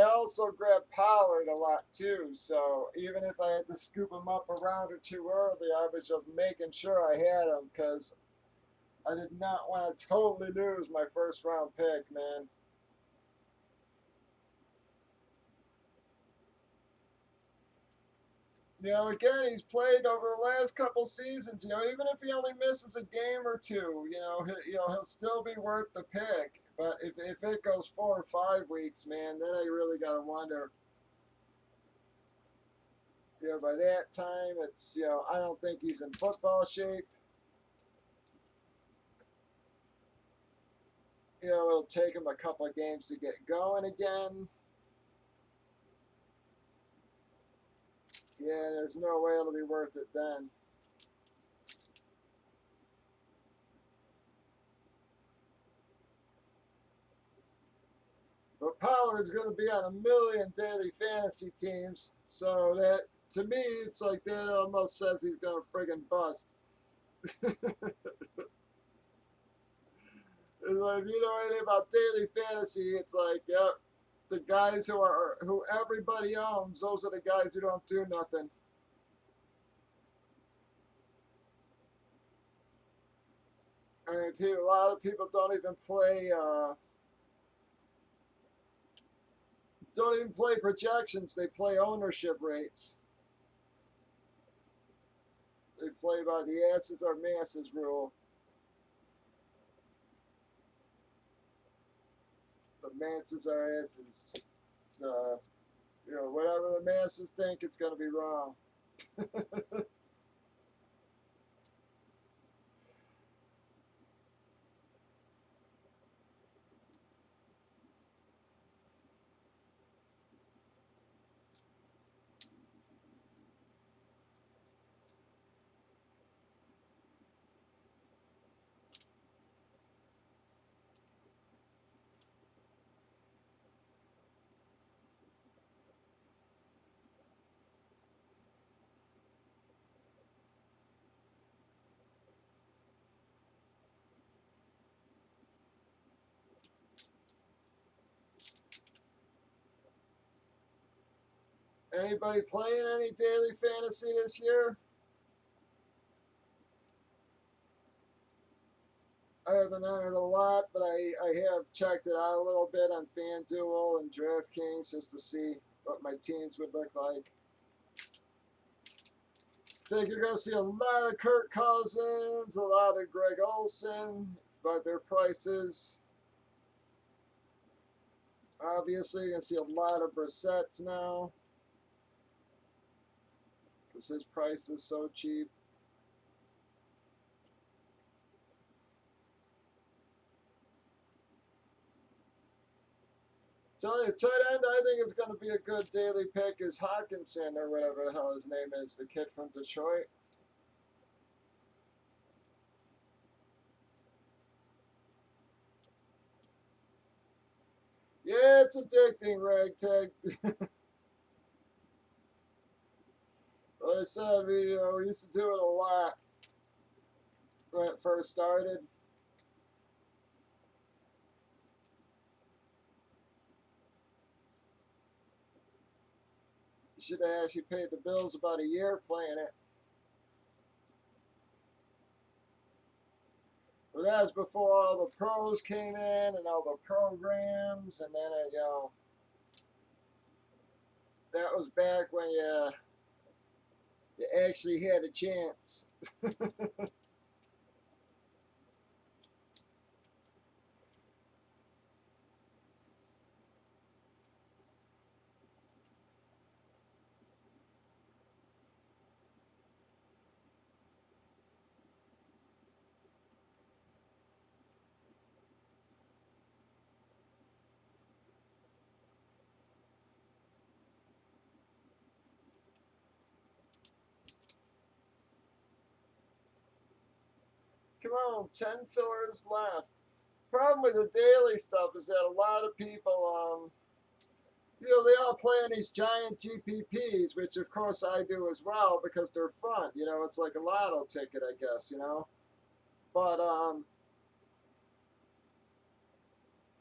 Speaker 1: also grabbed Pollard a lot too. So even if I had to scoop him up a round or two early, I was just making sure I had him because I did not want to totally lose my first round pick, man. Again, he's played over the last couple seasons. Even if he only misses a game or two, he'll still be worth the pick. But if it goes 4 or 5 weeks, man, then I really gotta wonder. By that time, it's I don't think he's in football shape. It'll take him a couple of games to get going again. Yeah, there's no way it'll be worth it then. But Pollard's going to be on a million daily fantasy teams, so that to me, it's like that almost says he's going to friggin' bust. It's like, if you know anything about daily fantasy, it's like, yep, the guys who everybody owns, those are the guys who don't do nothing. I mean, a lot of people don't even play projections. They play ownership rates. They play by the asses are masses rule. The masses are asses. Uh, whatever the masses think, it's going to be wrong. Anybody playing any daily fantasy this year? I haven't entered a lot, but I have checked it out a little bit on FanDuel and DraftKings just to see what my teams would look like. Think you're going to see a lot of Kirk Cousins, a lot of Greg Olsen, but their prices. Obviously, you're going to see a lot of Brissett's now because his price is so cheap. Tell you, tight end, I think is going to be a good daily pick is Hawkinson or whatever the hell his name is, the kid from Detroit. Yeah, it's addicting, ragtag. Like I said, we used to do it a lot when it first started. Should have actually paid the bills about a year playing it. But that was before all the pros came in and all the programs, and then that was back when you actually had a chance. Come on, 10 fillers left. Problem with the daily stuff is that a lot of people, they all play on these giant GPPs, which of course I do as well because they're fun. It's like a lotto ticket, I guess. But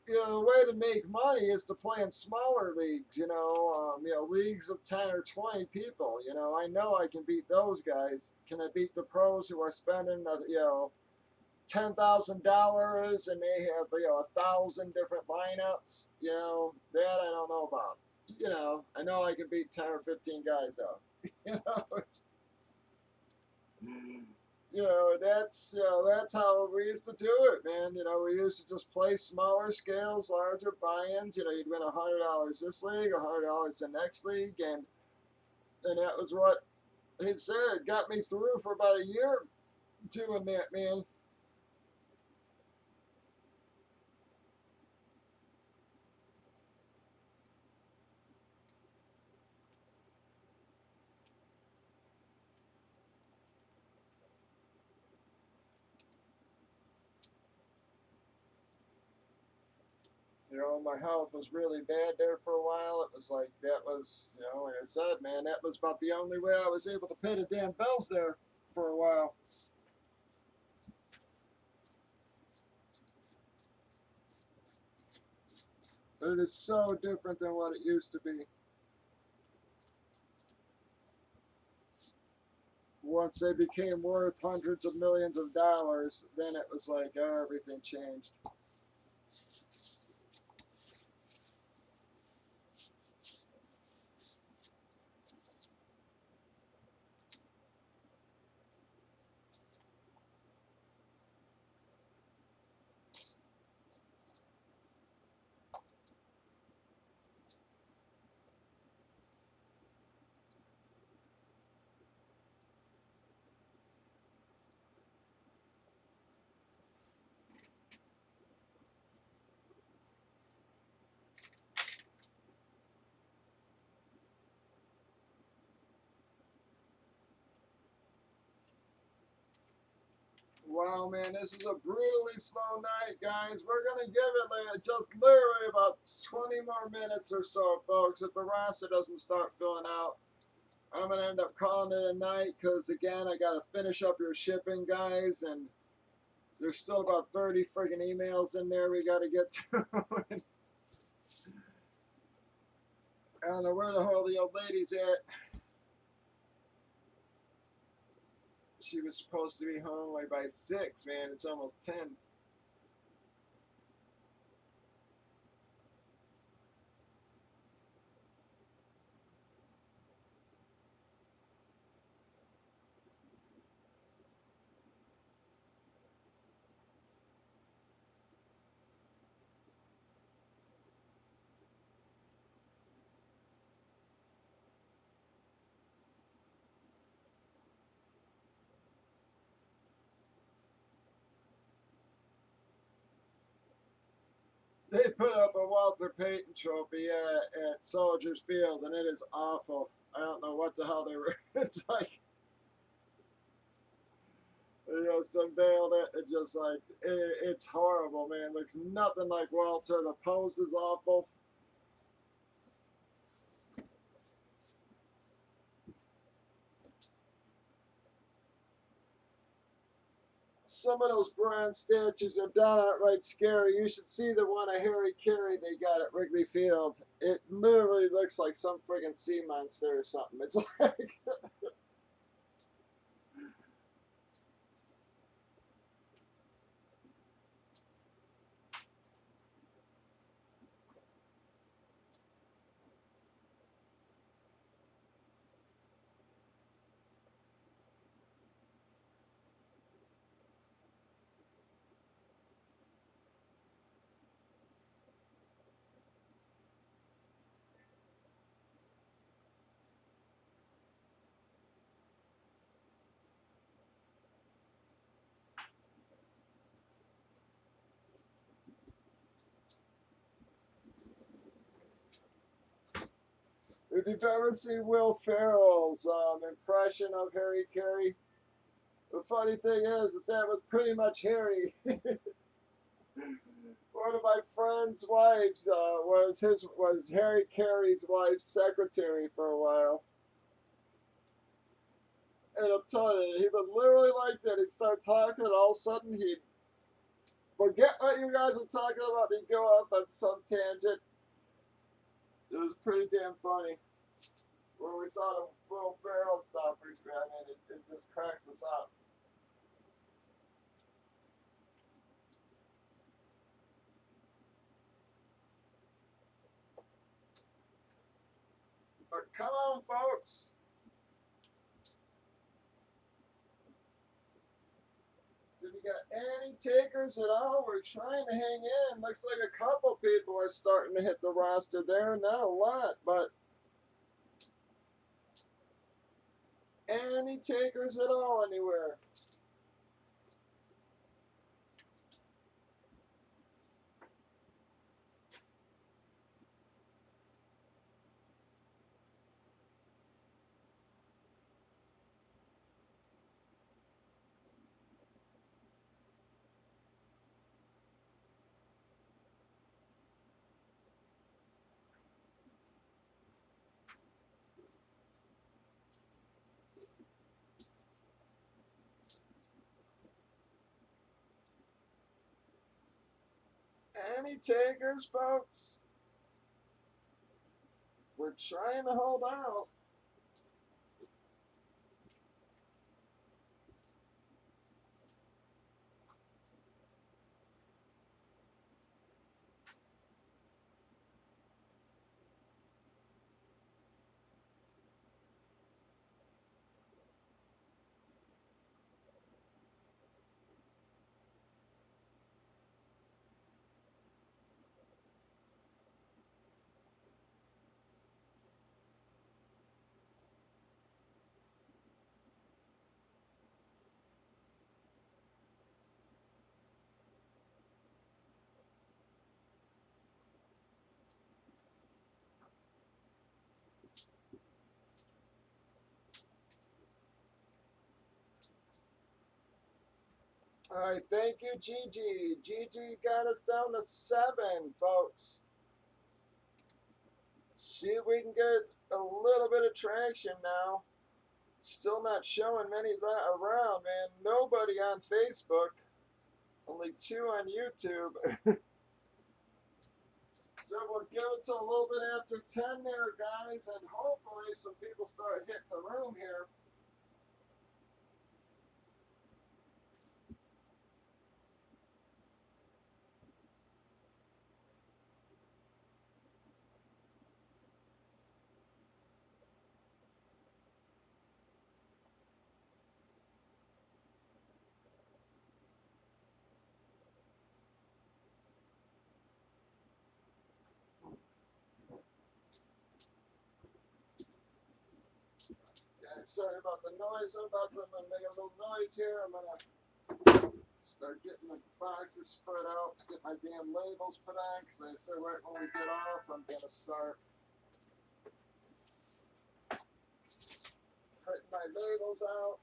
Speaker 1: the way to make money is to play in smaller leagues. Leagues of 10 or 20 people. I know I can beat those guys. Can I beat the pros who are spending, $10,000 and they have 1,000 different lineups? That I don't know about. I know I can beat 10 or 15 guys out. you know, it's, that's how we used to do it, man. We used to just play smaller scales, larger buy-ins. You'd win $100 this league, $100 the next league, and that was what it said. Got me through for about a year doing that, man. My health was really bad there for a while. It was like that was, like I said, man, that was about the only way I was able to pay the damn bills there for a while. But it is so different than what it used to be. Once they became worth hundreds of millions of dollars, then it was like, oh, everything changed. Wow, man, this is a brutally slow night, guys. We're going to give it just literally about 20 more minutes or so, folks. If the roster doesn't start filling out, I'm going to end up calling it a night because, again, I got to finish up your shipping, guys, and there's still about 30 friggin' emails in there we got to get to. I don't know where the hell the old lady's at. She was supposed to be home like by 6, man. It's almost 10. They put up a Walter Payton trophy at Soldiers Field, and it is awful. I don't know what the hell they were. It's like, you know, just unveiled it. It just like, it's horrible, man. Looks nothing like Walter. The pose is awful. Some of those bronze statues are downright scary. You should see the one of Harry Carey they got at Wrigley Field. It literally looks like some friggin' sea monster or something. It's like, if you've ever seen Will Ferrell's impression of Harry Carey, the funny thing is that was pretty much Harry. One of my friend's wives was Harry Carey's wife's secretary for a while. And I'm telling you, he would literally like that. He'd start talking, and all of a sudden he'd forget what you guys were talking about. He'd go off on some tangent. It was pretty damn funny. When we saw the Will Ferrell stuff, I mean, it just cracks us up. But come on, folks. If you got any takers at all, we're trying to hang in. Looks like a couple people are starting to hit the roster there. Not a lot, but any takers at all anywhere. Any takers, folks? We're trying to hold out. All right, thank you, Gigi. Gigi got us down to 7, folks. See if we can get a little bit of traction now. Still not showing many around, man. Nobody on Facebook. Only 2 on YouTube. So we'll give it to a little bit after 10 there, guys, and hopefully some people start hitting the room here. Sorry about the noise. I'm gonna make a little noise here. I'm gonna start getting the boxes spread out to get my damn labels put on. Because I said right when we get off, I'm gonna start putting my labels out.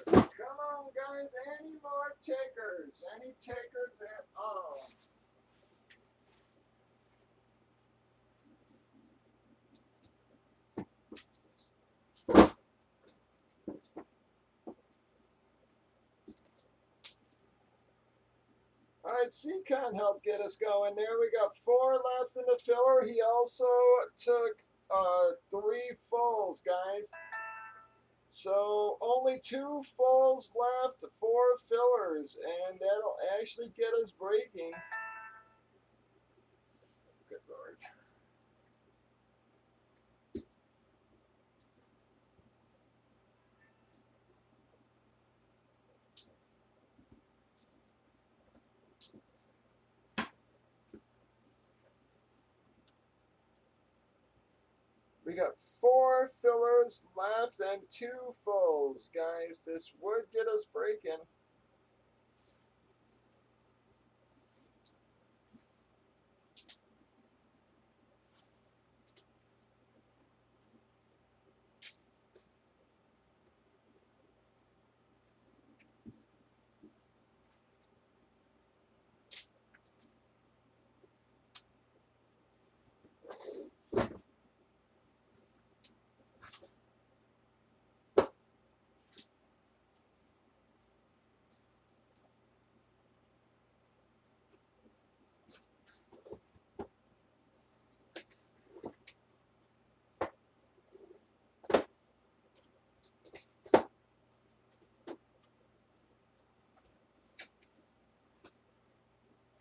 Speaker 1: Come on, guys. Any more takers? Any takers at all? All right, Seacon helped get us going there. We got 4 left in the filler. He also took 3 fulls, guys. So only 2 fulls left, 4 fillers, and that'll actually get us breaking. Good Lord. We got 4 fillers left and 2 fulls, guys. This would get us breaking.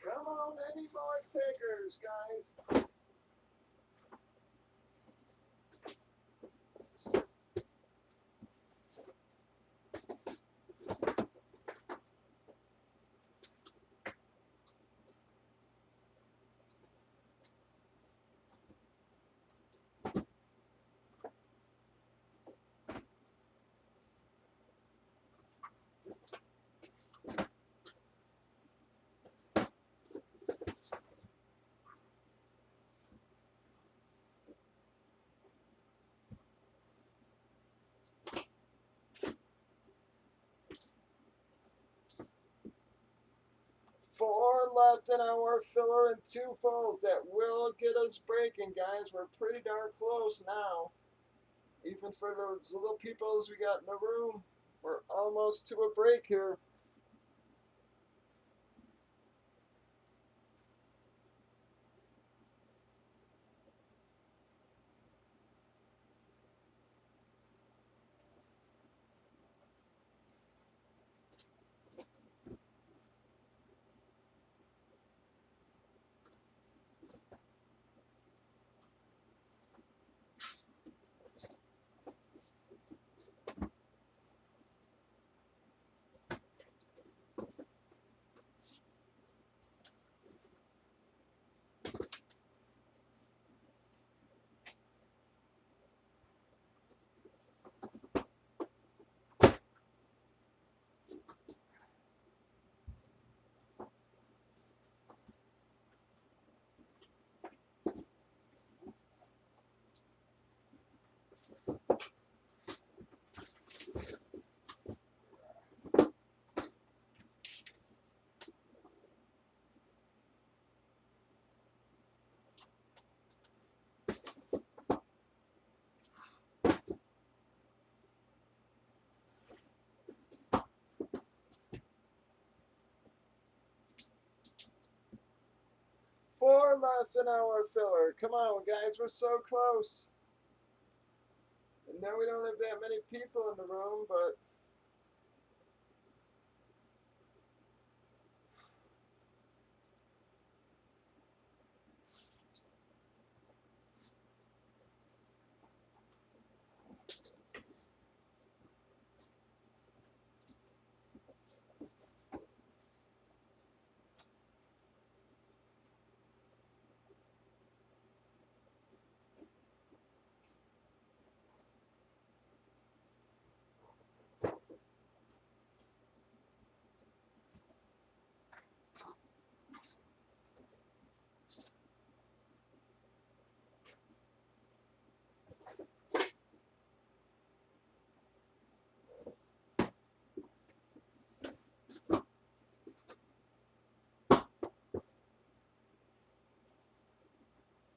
Speaker 1: Come on, any more takers, guys. Four left in our filler and 2 fulls. That will get us breaking, guys. We're pretty darn close now. Even for those little peoples we got in the room, we're almost to a break here. left in our filler. Come on, guys, we're so close. And now we don't have that many people in the room, but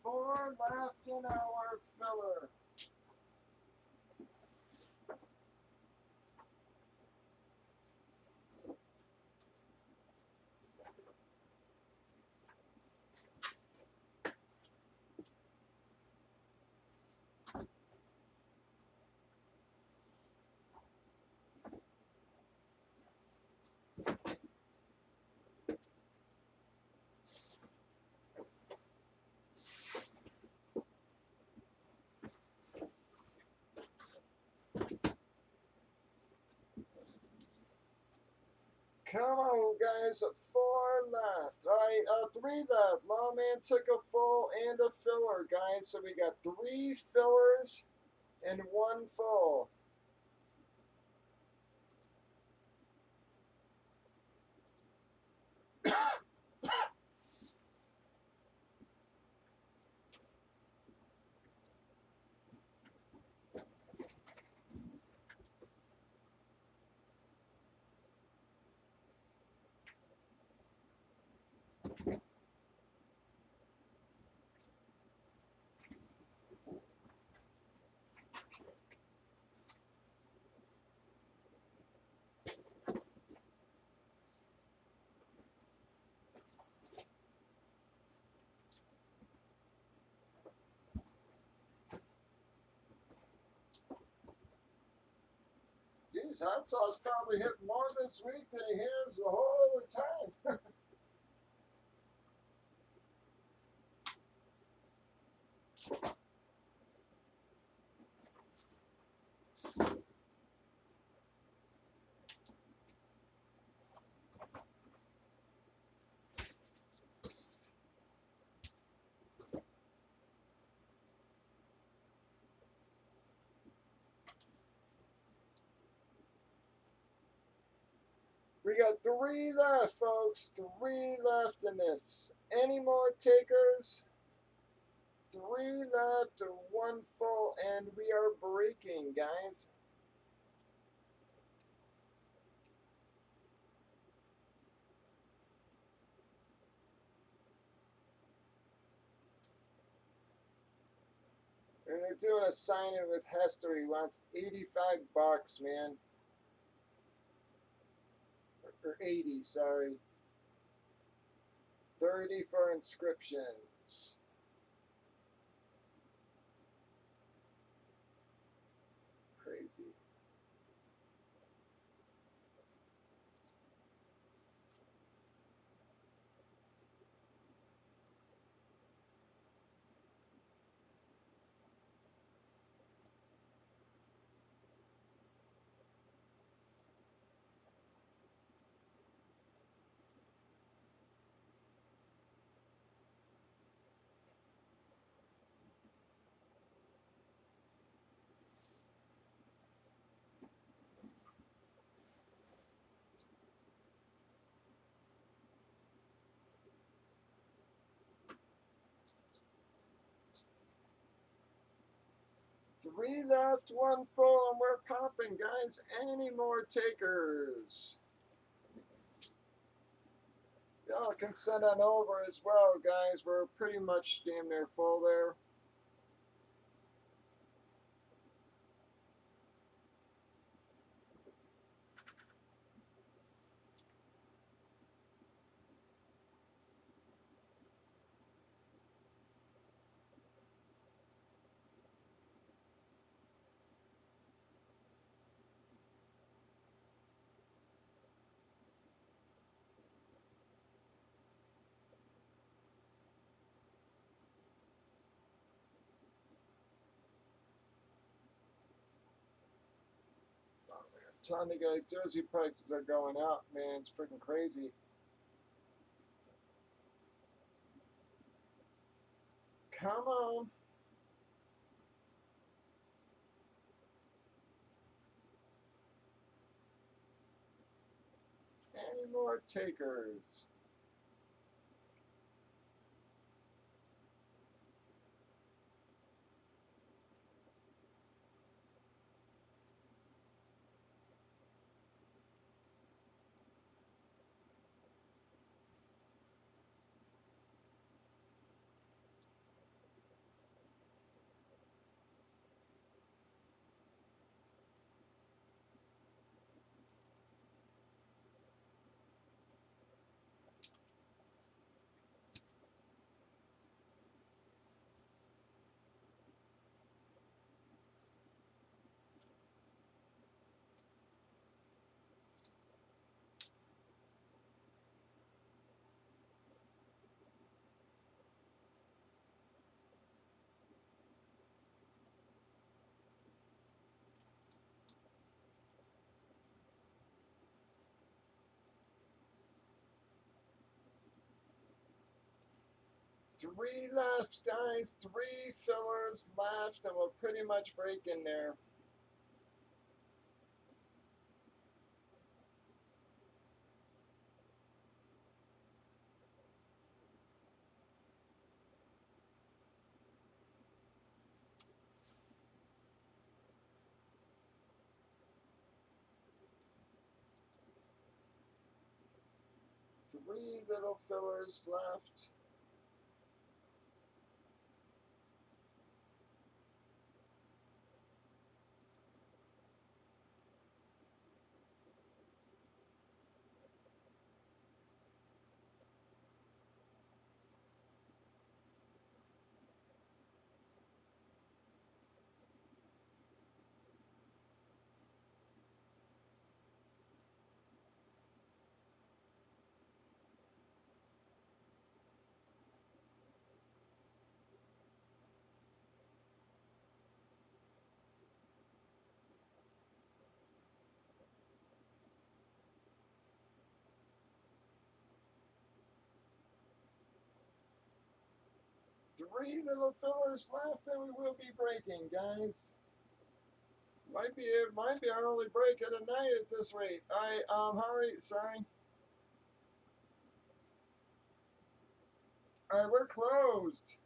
Speaker 1: four left in our filler. Come on, guys, four left. All right, three left. Lawman took a full and a filler, guys. So we got three fillers and one full. Geez, Hot Sauce probably hit more this week than he has the whole other time. We got three left, folks. Three left in this. Any more takers? Three left, one full, and we are breaking, guys. And they're doing a signing with Hester. He wants $85, man. Or 80, sorry. 30 for inscriptions. Crazy. Three left, one full, and we're popping, guys. Any more takers? Y'all can send on over as well, guys. We're pretty much damn near full there. Telling you guys, jersey prices are going up, man. It's freaking crazy. Come on. Any more takers? Three left, guys. Three fillers left, and we'll pretty much break in there. Three little fillers left. Three little fillers left, and we will be breaking, guys. Might be our only break of the night at this rate. Alright, Harry, sorry. Alright, we're closed.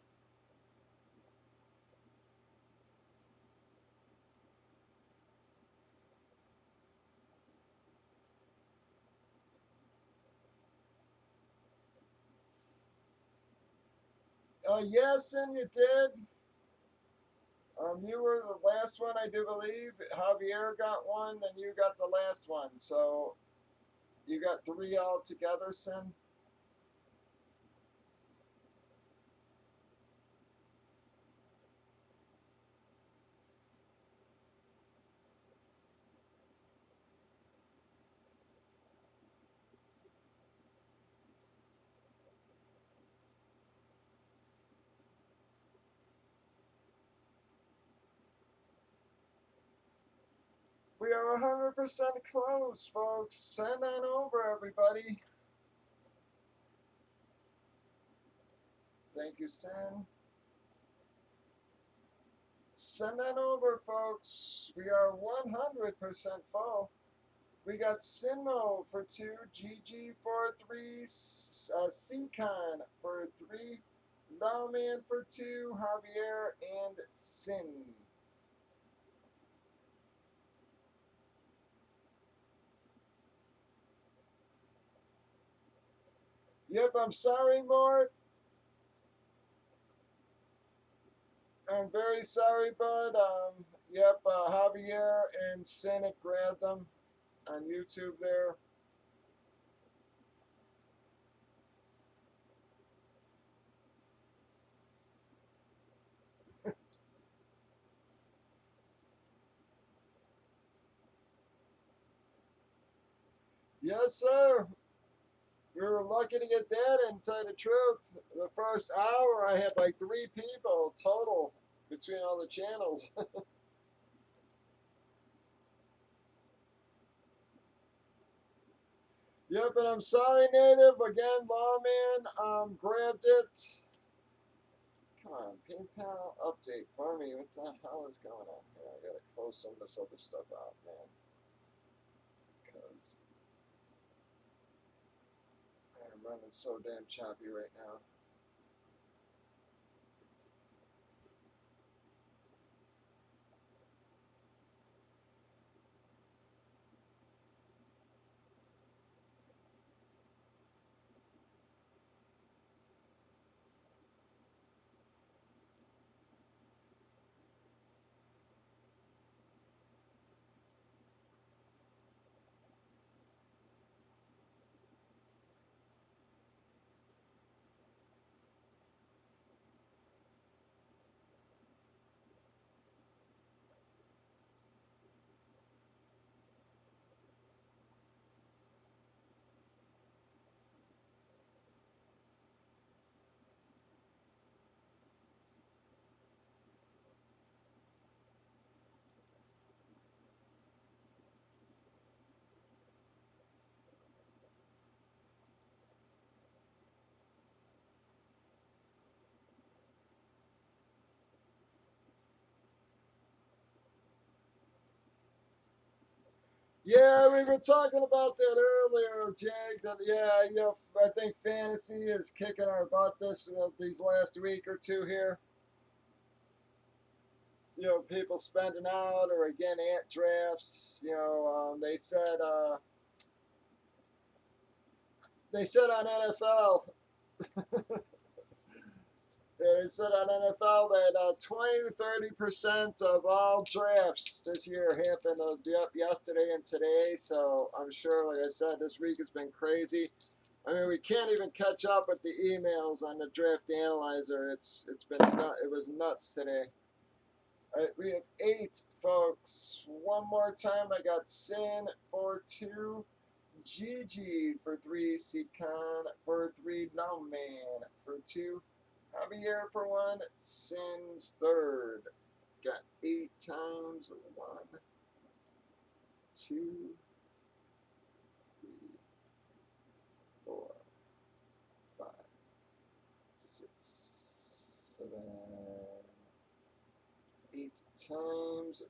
Speaker 1: Yes, and you did. You were the last one, I do believe. Javier got one, and you got the last one. So you got three all together, Sin. We are 100% closed, folks. Send on over, everybody. Thank you, Sin. Send on over, folks. We are 100% full. We got Sinmo for 2, GG for 3, Seacon for 3, Lawman for 2, Javier, and Sin. Yep, I'm sorry, Mort. I'm very sorry, bud. Yep, Javier and Sin had grabbed them on YouTube there. Yes, sir. We were lucky to get that in, to tell you the truth. The first hour, I had like 3 people total between all the channels. Yep, and I'm sorry, Native. Again, Lawman grabbed it. Come on, PayPal update for me. What the hell is going on here? I gotta close some of this other stuff out, man. Because I'm running so damn choppy right now. Yeah, we were talking about that earlier, Jake. That yeah, I think fantasy is kicking our butt these last week or two here. People spending out or again at drafts. They said on NFL. They said on NFL that 20 to 30% of all drafts this year happened yesterday and today. So I'm sure, like I said, this week has been crazy. I mean, we can't even catch up with the emails on the draft analyzer. It was nuts today. All right, we have 8 folks. One more time, I got Sin for 2, Gigi for 3, Seacon for 3, Lawman for 2, Javier for 1, Sin's third. Got 8 times. 1, 2, 3, 4, 5, 6, 7, 8 times.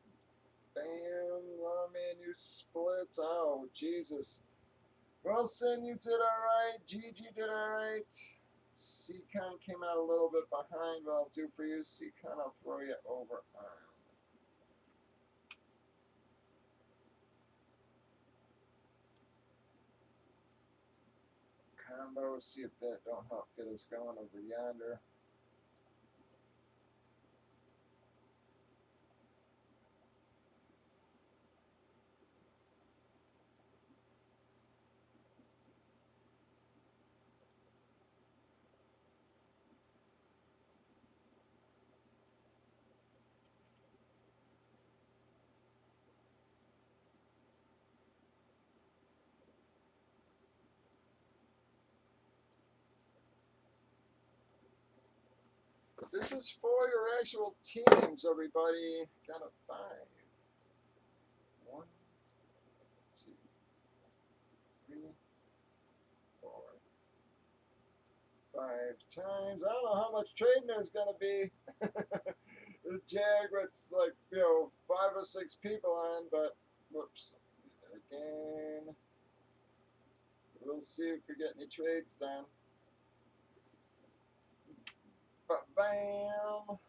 Speaker 1: Bam, oh man, you split. Oh, Jesus. Well, Sin, you did alright. Gigi did alright. Seacon came out a little bit behind, but I'll do for you. Seacon, I'll throw you over on. Combo, see if that don't help get us going over yonder. This is for your actual teams, everybody. Got a 5. 1, 2, 3, 4, 5 times. I don't know how much trading there's gonna be. The Jag with 5 or 6 people on, but whoops. Again. We'll see if we get any trades done. But bam.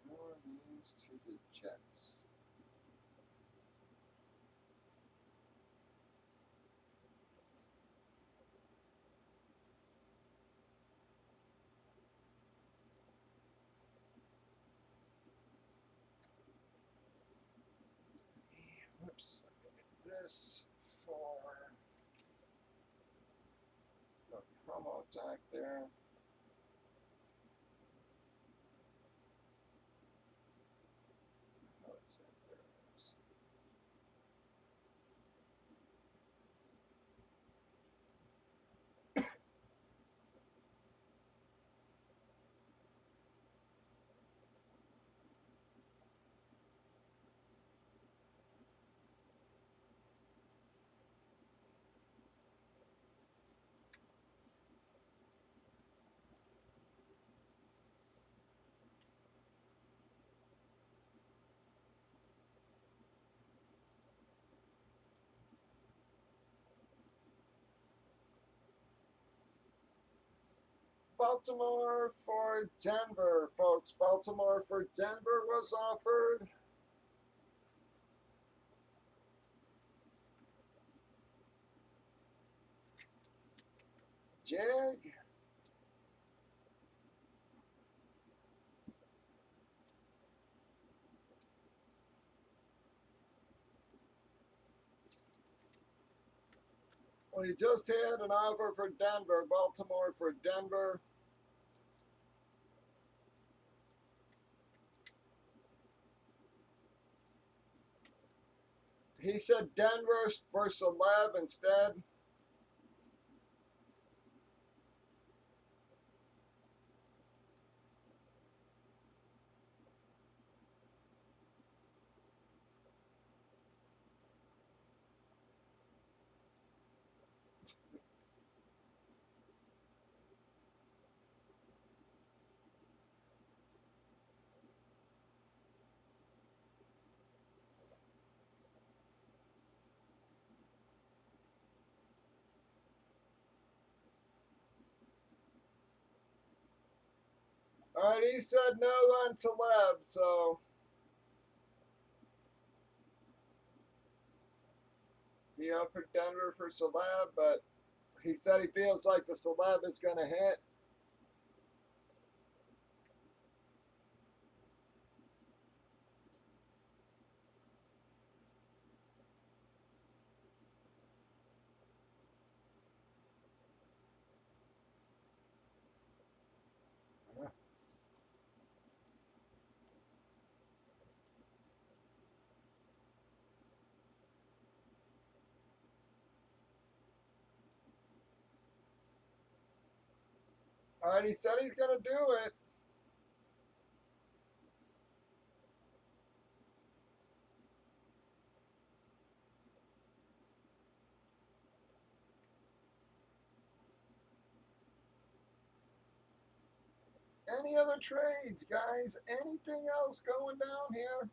Speaker 1: New Orleans to the Jets. Whoops. This for attack there. Oh, it's it. There it is. Baltimore for Denver, folks. Baltimore for Denver was offered. Jag. Well, he just had an offer for Denver. Baltimore for Denver. He said Denver versus Celeb instead. All right, he said no on Taleb, so he offered Denver for Celeb, but he said he feels like the Celeb is going to hit. All right, he said he's going to do it. Any other trades, guys? Anything else going down here?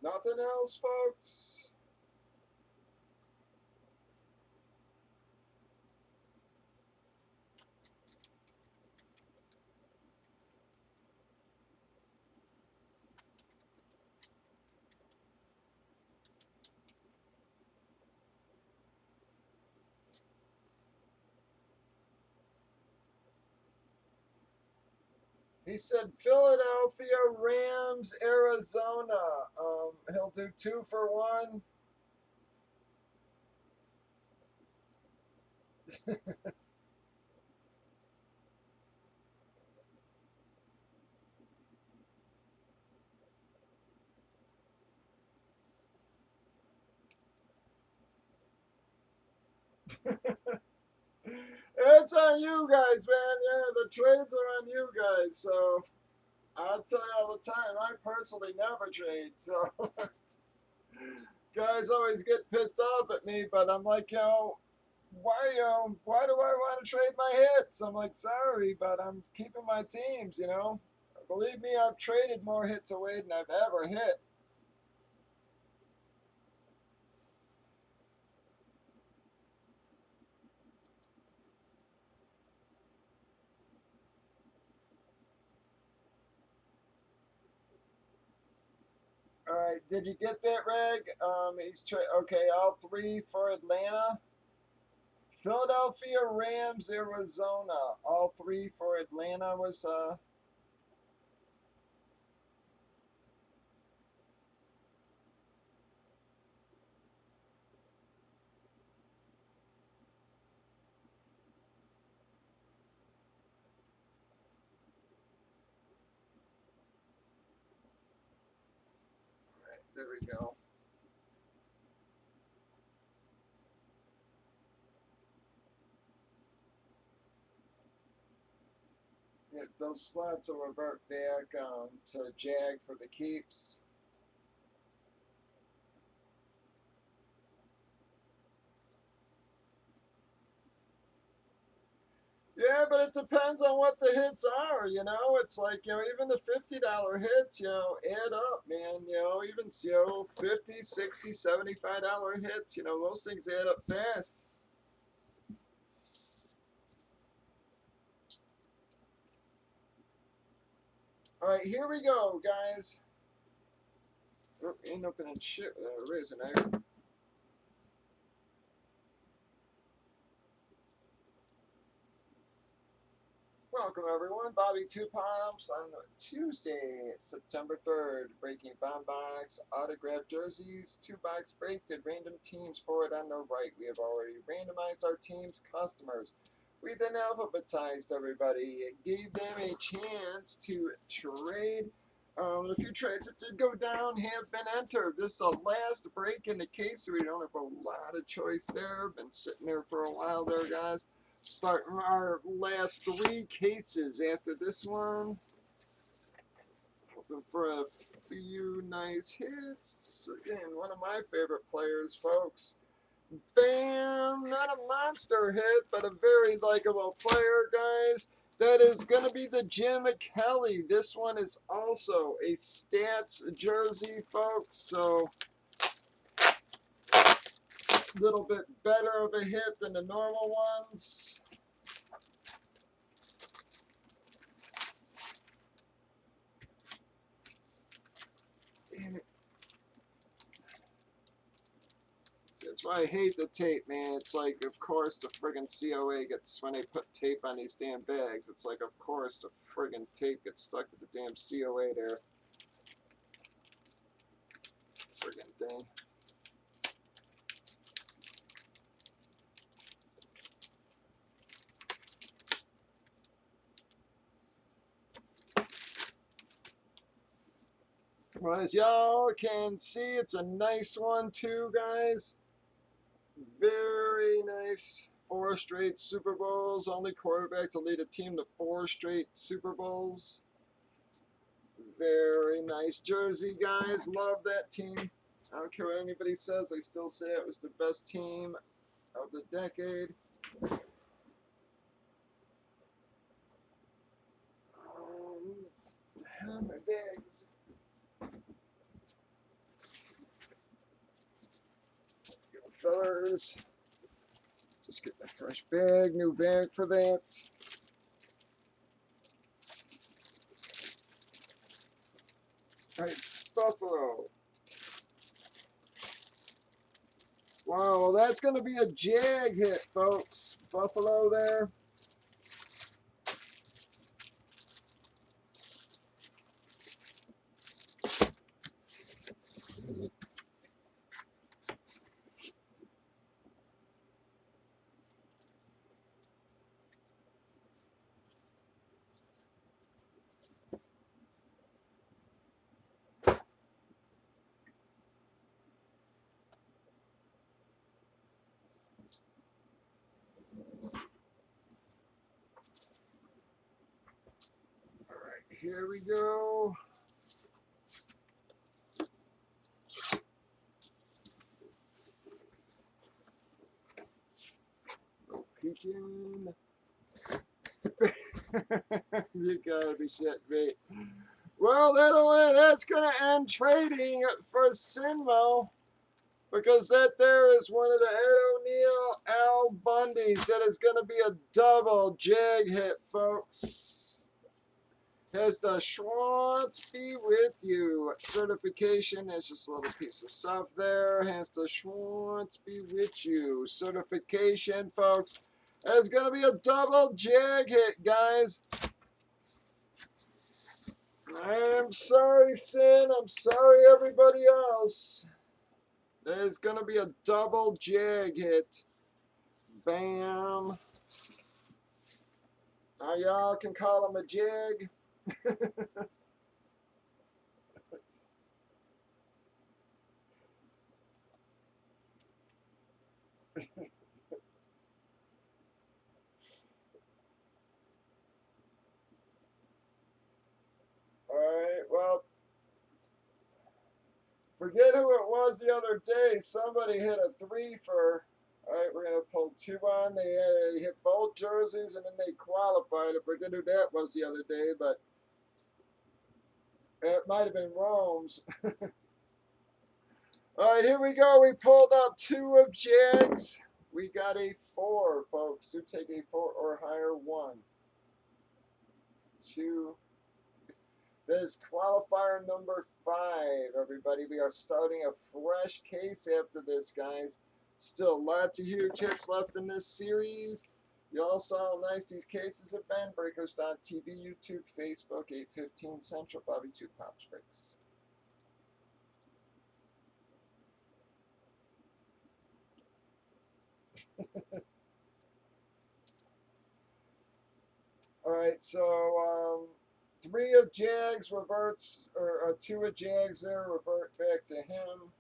Speaker 1: Nothing else, folks? He said Philadelphia, Rams, Arizona. He'll do 2 for 1. It's on you guys, man. Yeah, the trades are on you guys. So I'll tell you all the time, I personally never trade. So guys always get pissed off at me, but I'm like, why do I want to trade my hits? I'm like, sorry, but I'm keeping my teams, Believe me, I've traded more hits away than I've ever hit. All right, did you get that, Reg? Okay. All three for Atlanta. Philadelphia, Rams, Arizona. All three for Atlanta was There we go. Yeah, those slots will revert back to Jag for the keeps. Yeah, but it depends on what the hits are, you know? It's like, even the $50 hits, add up, man. Even, 50, 60, $75 hits, those things add up fast. All right, here we go, guys. Oh, ain't opening shit without a razor knife. Welcome, everyone. Bobby2Pops on Tuesday, September 3rd. Breaking bomb box, autographed jerseys, 2-box break to random teams forward on the right. We have already randomized our team's customers. We then alphabetized everybody, gave them a chance to trade. A few trades that did go down have been entered. This is the last break in the case, so we don't have a lot of choice there. Been sitting there for a while there, guys. Starting our last three cases after this one. Hoping for a few nice hits. Again, one of my favorite players, folks. Bam! Not a monster hit, but a very likable player, guys. That is going to be the Jim Kelly. This one is also a stats jersey, folks. So, a little bit better of a hit than the normal ones. Damn it. That's why I hate the tape, man. It's like, of course, the friggin' COA gets, when they put tape on these damn bags, it's like, of course, the friggin' tape gets stuck to the damn COA there. Friggin' thing. Well, as y'all can see, it's a nice one, too, guys. Very nice. 4 straight Super Bowls. Only quarterback to lead a team to 4 straight Super Bowls. Very nice jersey, guys. Love that team. I don't care what anybody says. I still say it was the best team of the decade. My bags. Go fellers. Just get a fresh bag, new bag for that. All right, Buffalo. Wow, well, that's going to be a Jag hit, folks. Buffalo there. All right, here we go. No peeking. You gotta be shitting me. Well, that's going to end trading for Sinmo. Because that there is one of the Ed O'Neill Al Bundys. That is going to be a double jag hit, folks. Has the Schwantz be with you. Certification is just a little piece of stuff there. Has the Schwantz be with you. Certification, folks. It's going to be a double jag hit, guys. I'm sorry, Sin. I'm sorry, everybody else. There's going to be a double jag hit. Bam. Now y'all can call him a jig. Alright, well, forget who it was the other day. Somebody hit a 3 for. Alright, we're going to pull 2 on. They hit both jerseys and then they qualified. I forget who that was the other day, but it might have been Rome's. Alright, here we go. We pulled out 2 of Jags. We got a 4, folks. You take a 4 or higher 1. 2. This is qualifier number 5, everybody. We are starting a fresh case after this, guys. Still lots of huge hits left in this series. You all saw how nice these cases have been. Breakers.tv, YouTube, Facebook, 8:15 Central, bobby2popsbreaks. All right, so 3 of Jags reverts, or 2 of Jags there revert back to him.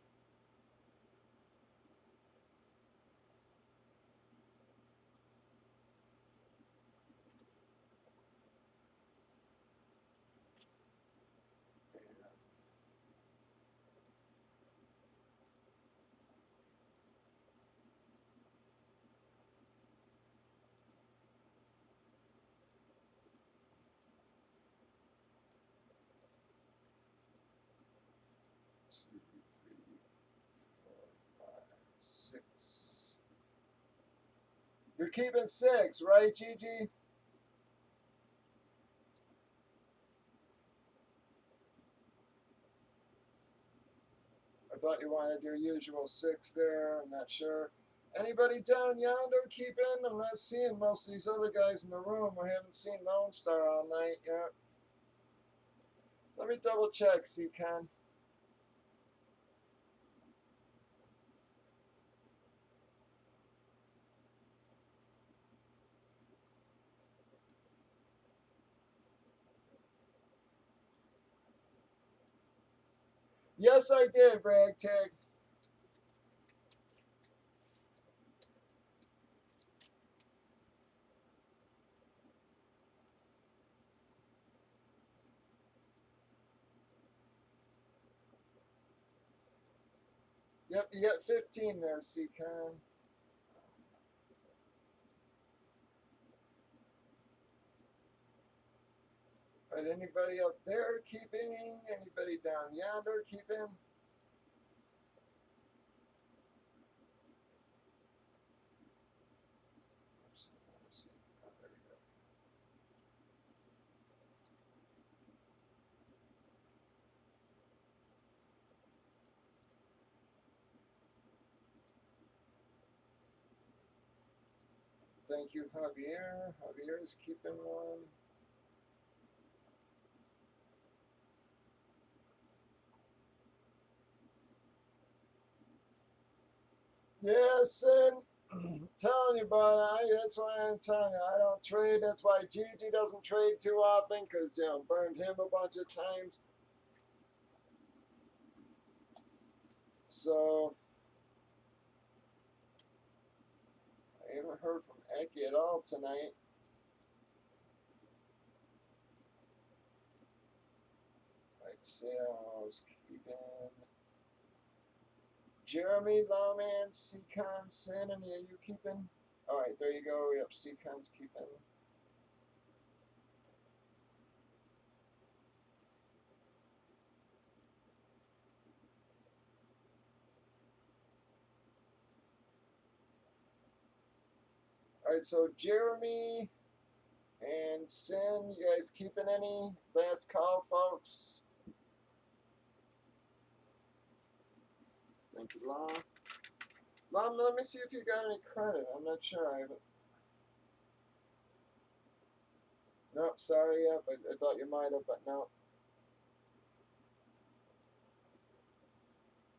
Speaker 1: Six. You're keeping 6, right, Gigi? I thought you wanted your usual 6 there. I'm not sure. Anybody down yonder keeping? I'm not seeing most of these other guys in the room. We haven't seen Lone Star all night yet. Let me double check, C-Con. Yes, I did, Ragtag. Yep, you got 15 there, C-Con. Right, anybody up there keeping? Anybody down yonder keeping? Oops, let's see. Oh, there we go. Thank you, Javier. Javier is keeping 1. Yes, and telling you, but that's why I'm telling you, I don't trade. That's why Gigi doesn't trade too often, because, burned him a bunch of times. So, I haven't heard from Eki at all tonight. Right, sales, keeping. Jeremy, Lawman, Seacon, Sanity, are you keeping? Alright, there you go. Yep, Seacon's keeping. Alright, so Jeremy and Sin, you guys keeping any? Last call, folks. Thank you, Lon. Lon, let me see if you got any credit. I'm not sure. I haven't. Nope, sorry, yeah, but I thought you might have, but no.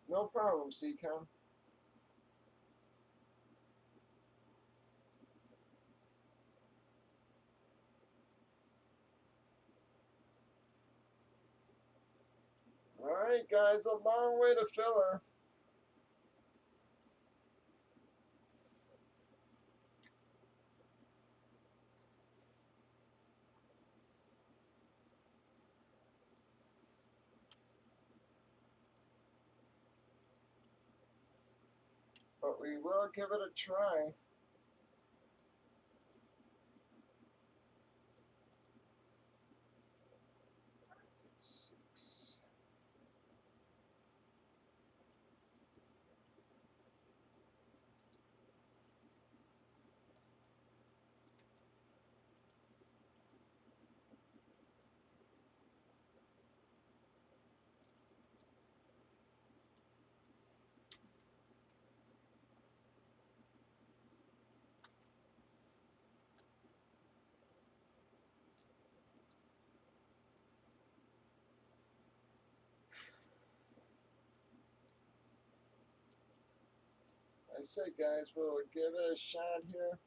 Speaker 1: No problem, CCOM. Alright, guys, a long way to filler. But we will give it a try. It's 6. I say, guys, we'll give it a shot here.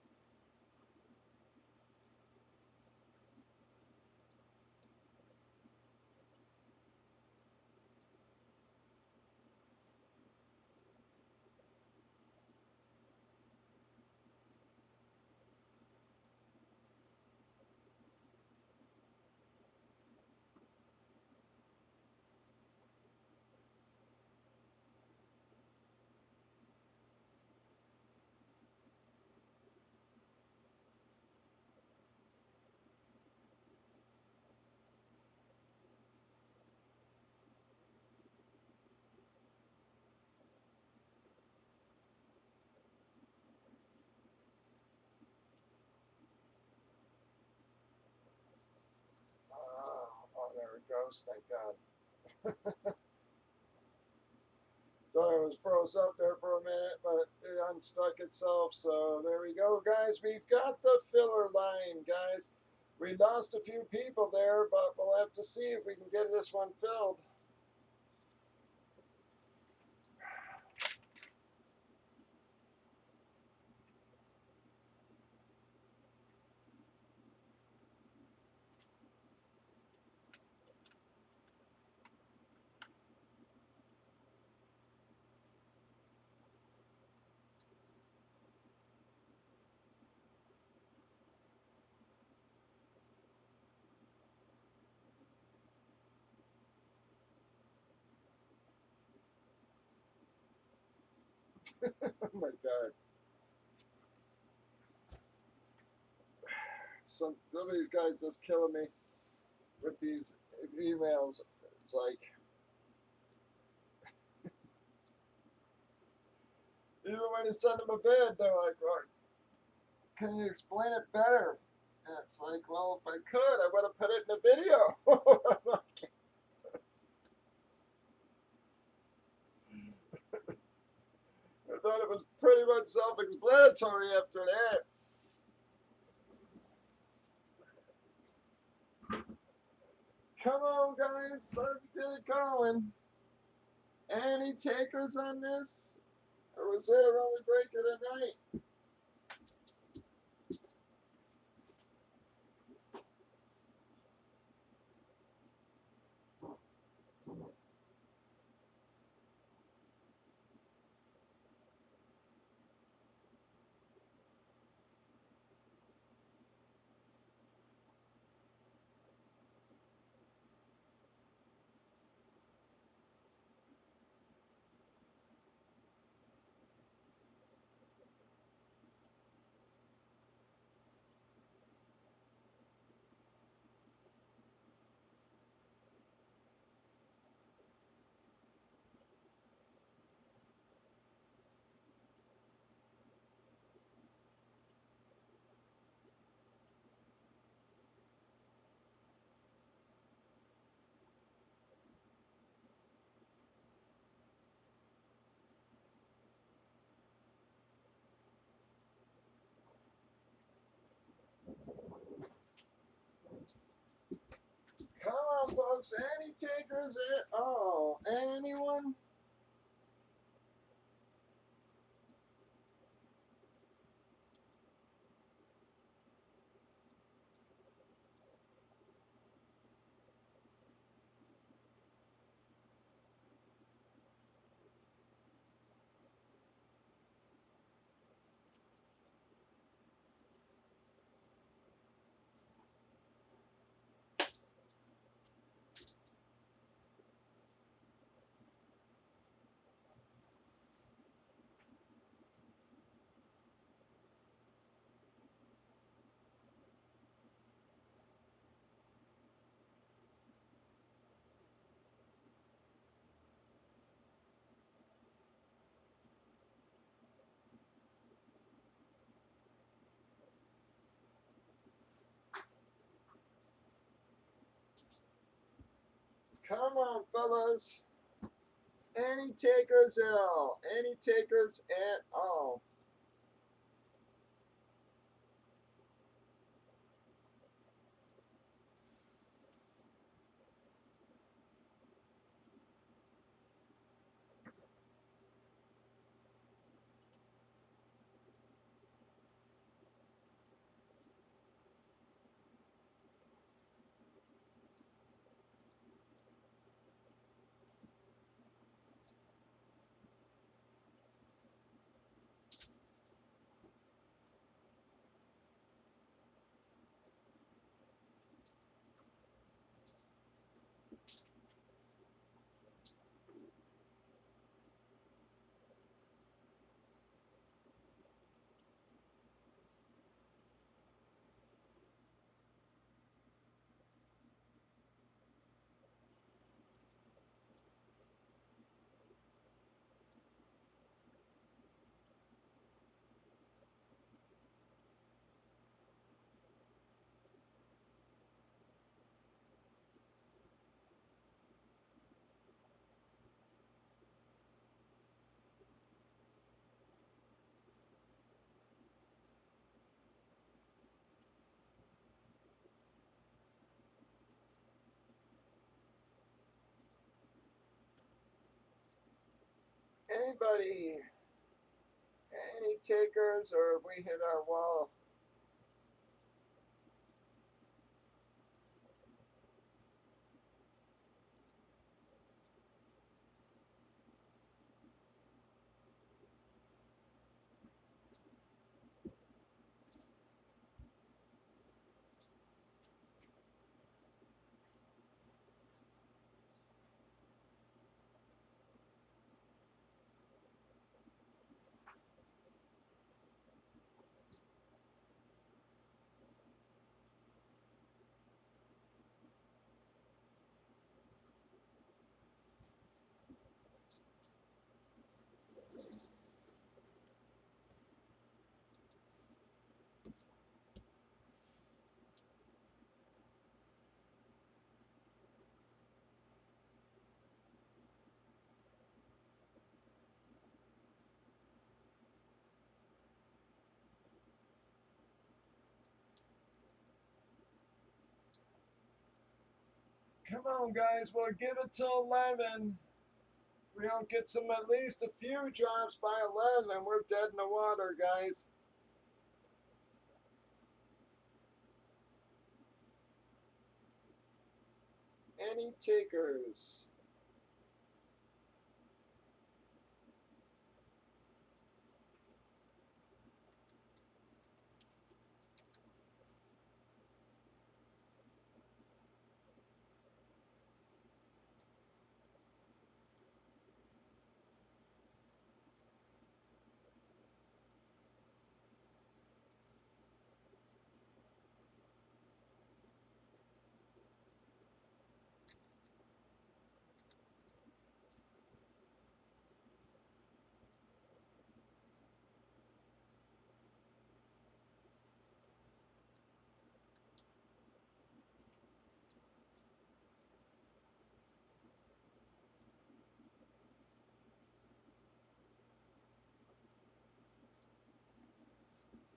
Speaker 1: Oh, there it goes. Thank God. Thought it was froze up there for a minute, but it unstuck itself. So there we go, guys. We've got the filler line, guys. We lost a few people there, but we'll have to see if we can get this one filled. Oh my God. Some of these guys just killing me with these emails. It's like, even when you send them a bid, they're like, well, can you explain it better? And it's like, well, if I could, I would have put it in a video. I thought it was pretty much self-explanatory after that. Come on, guys, let's get it going. Any takers on this? Or was there only break of the night? folks. Any takers at all? Anyone? Come on, fellas. Any takers at all? Any takers at all? Anybody? Any takers, or have we hit our wall? Come on, guys. We'll give it till 11. We don't get some at least a few drops by 11. We're dead in the water, guys. Any takers?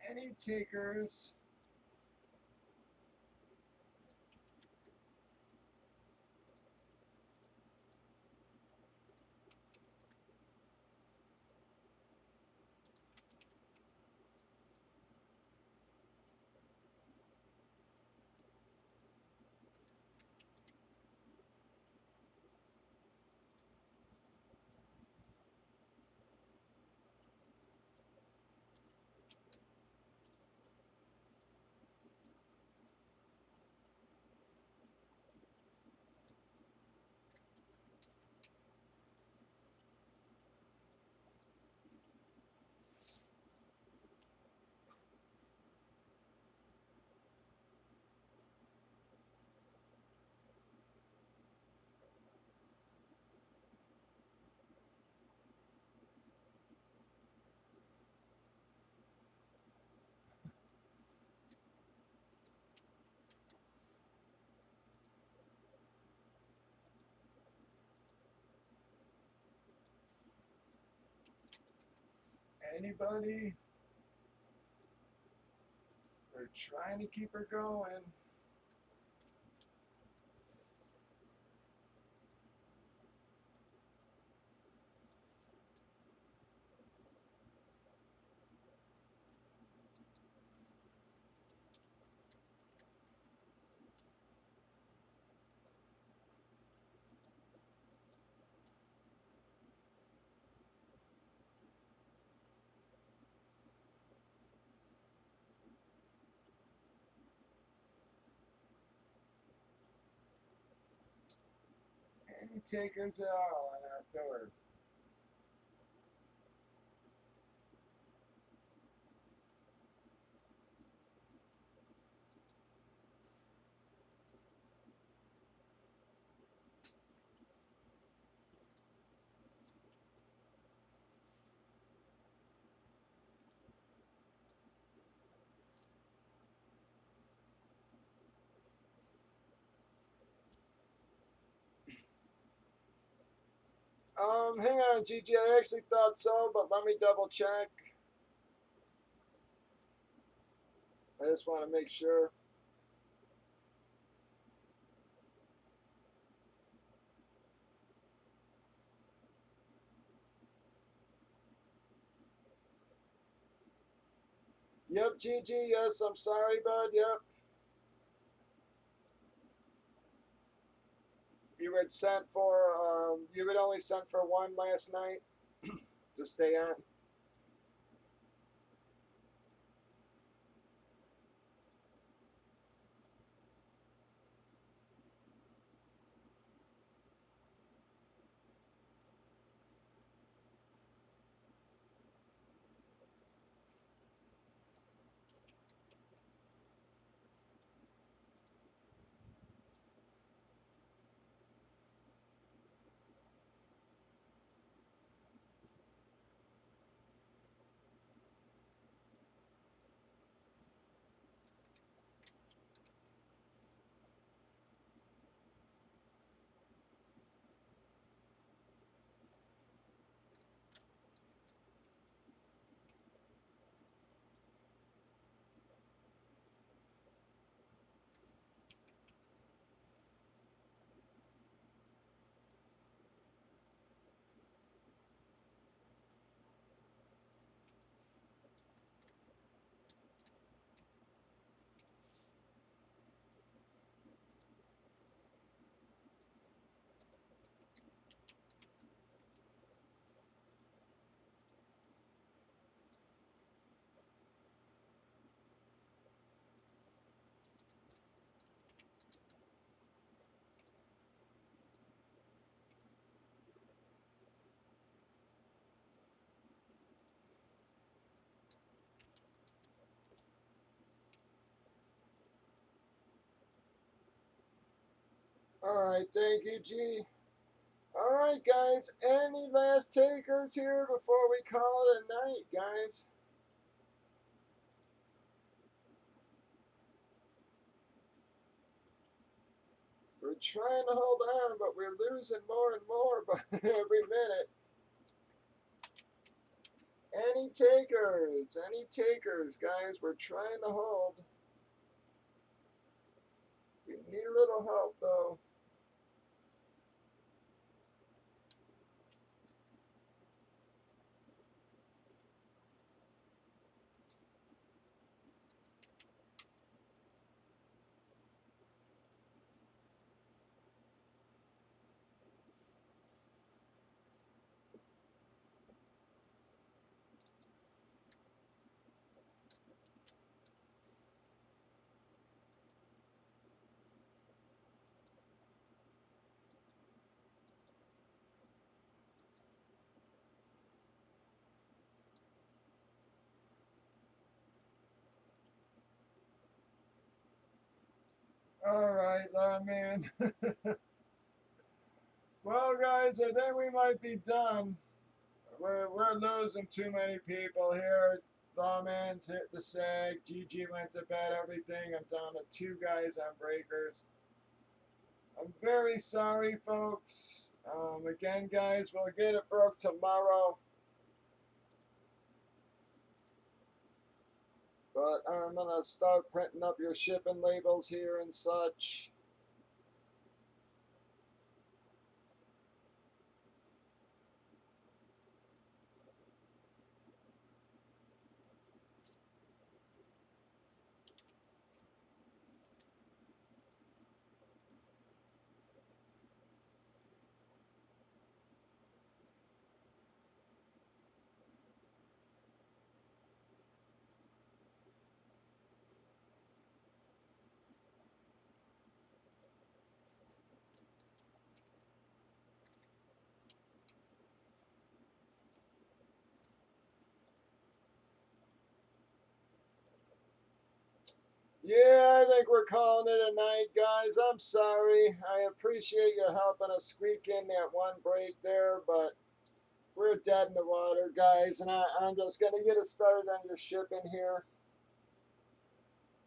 Speaker 1: Any takers? Anybody? We're trying to keep her going. Any takers at all on our filler? Hang on, Gigi. I actually thought so, but let me double check. I just want to make sure. Yep, Gigi. Yes, I'm sorry, bud. Yep. You had sent for. You had only sent for one last night to stay on. All right, thank you, G. All right, guys. Any last takers here before we call it a night, guys? We're trying to hold on, but we're losing more and more by every minute. Any takers? Any takers, guys? We're trying to hold. We need a little help, though. All right, man. Well, guys, I think we might be done. We're losing too many people here. Lawman's hit the sag. GG went to bed. Everything. I'm down to 2 guys on breakers. I'm very sorry, folks. Again, guys, we'll get it broke tomorrow. But I'm gonna start printing up your shipping labels here and such. Yeah, I think we're calling it a night, guys. I'm sorry. I appreciate you helping us squeak in that one break there, but we're dead in the water, guys, and I'm just going to get us started on your shipping here.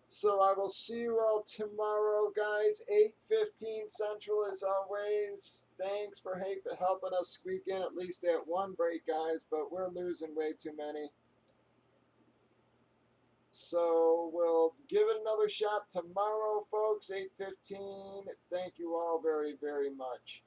Speaker 1: So I will see you all tomorrow, guys. 8:15 Central as always. Thanks for helping us squeak in at least at one break, guys, but we're losing way too many. So we'll give it another shot tomorrow, folks. 8:15. Thank you all very, very much.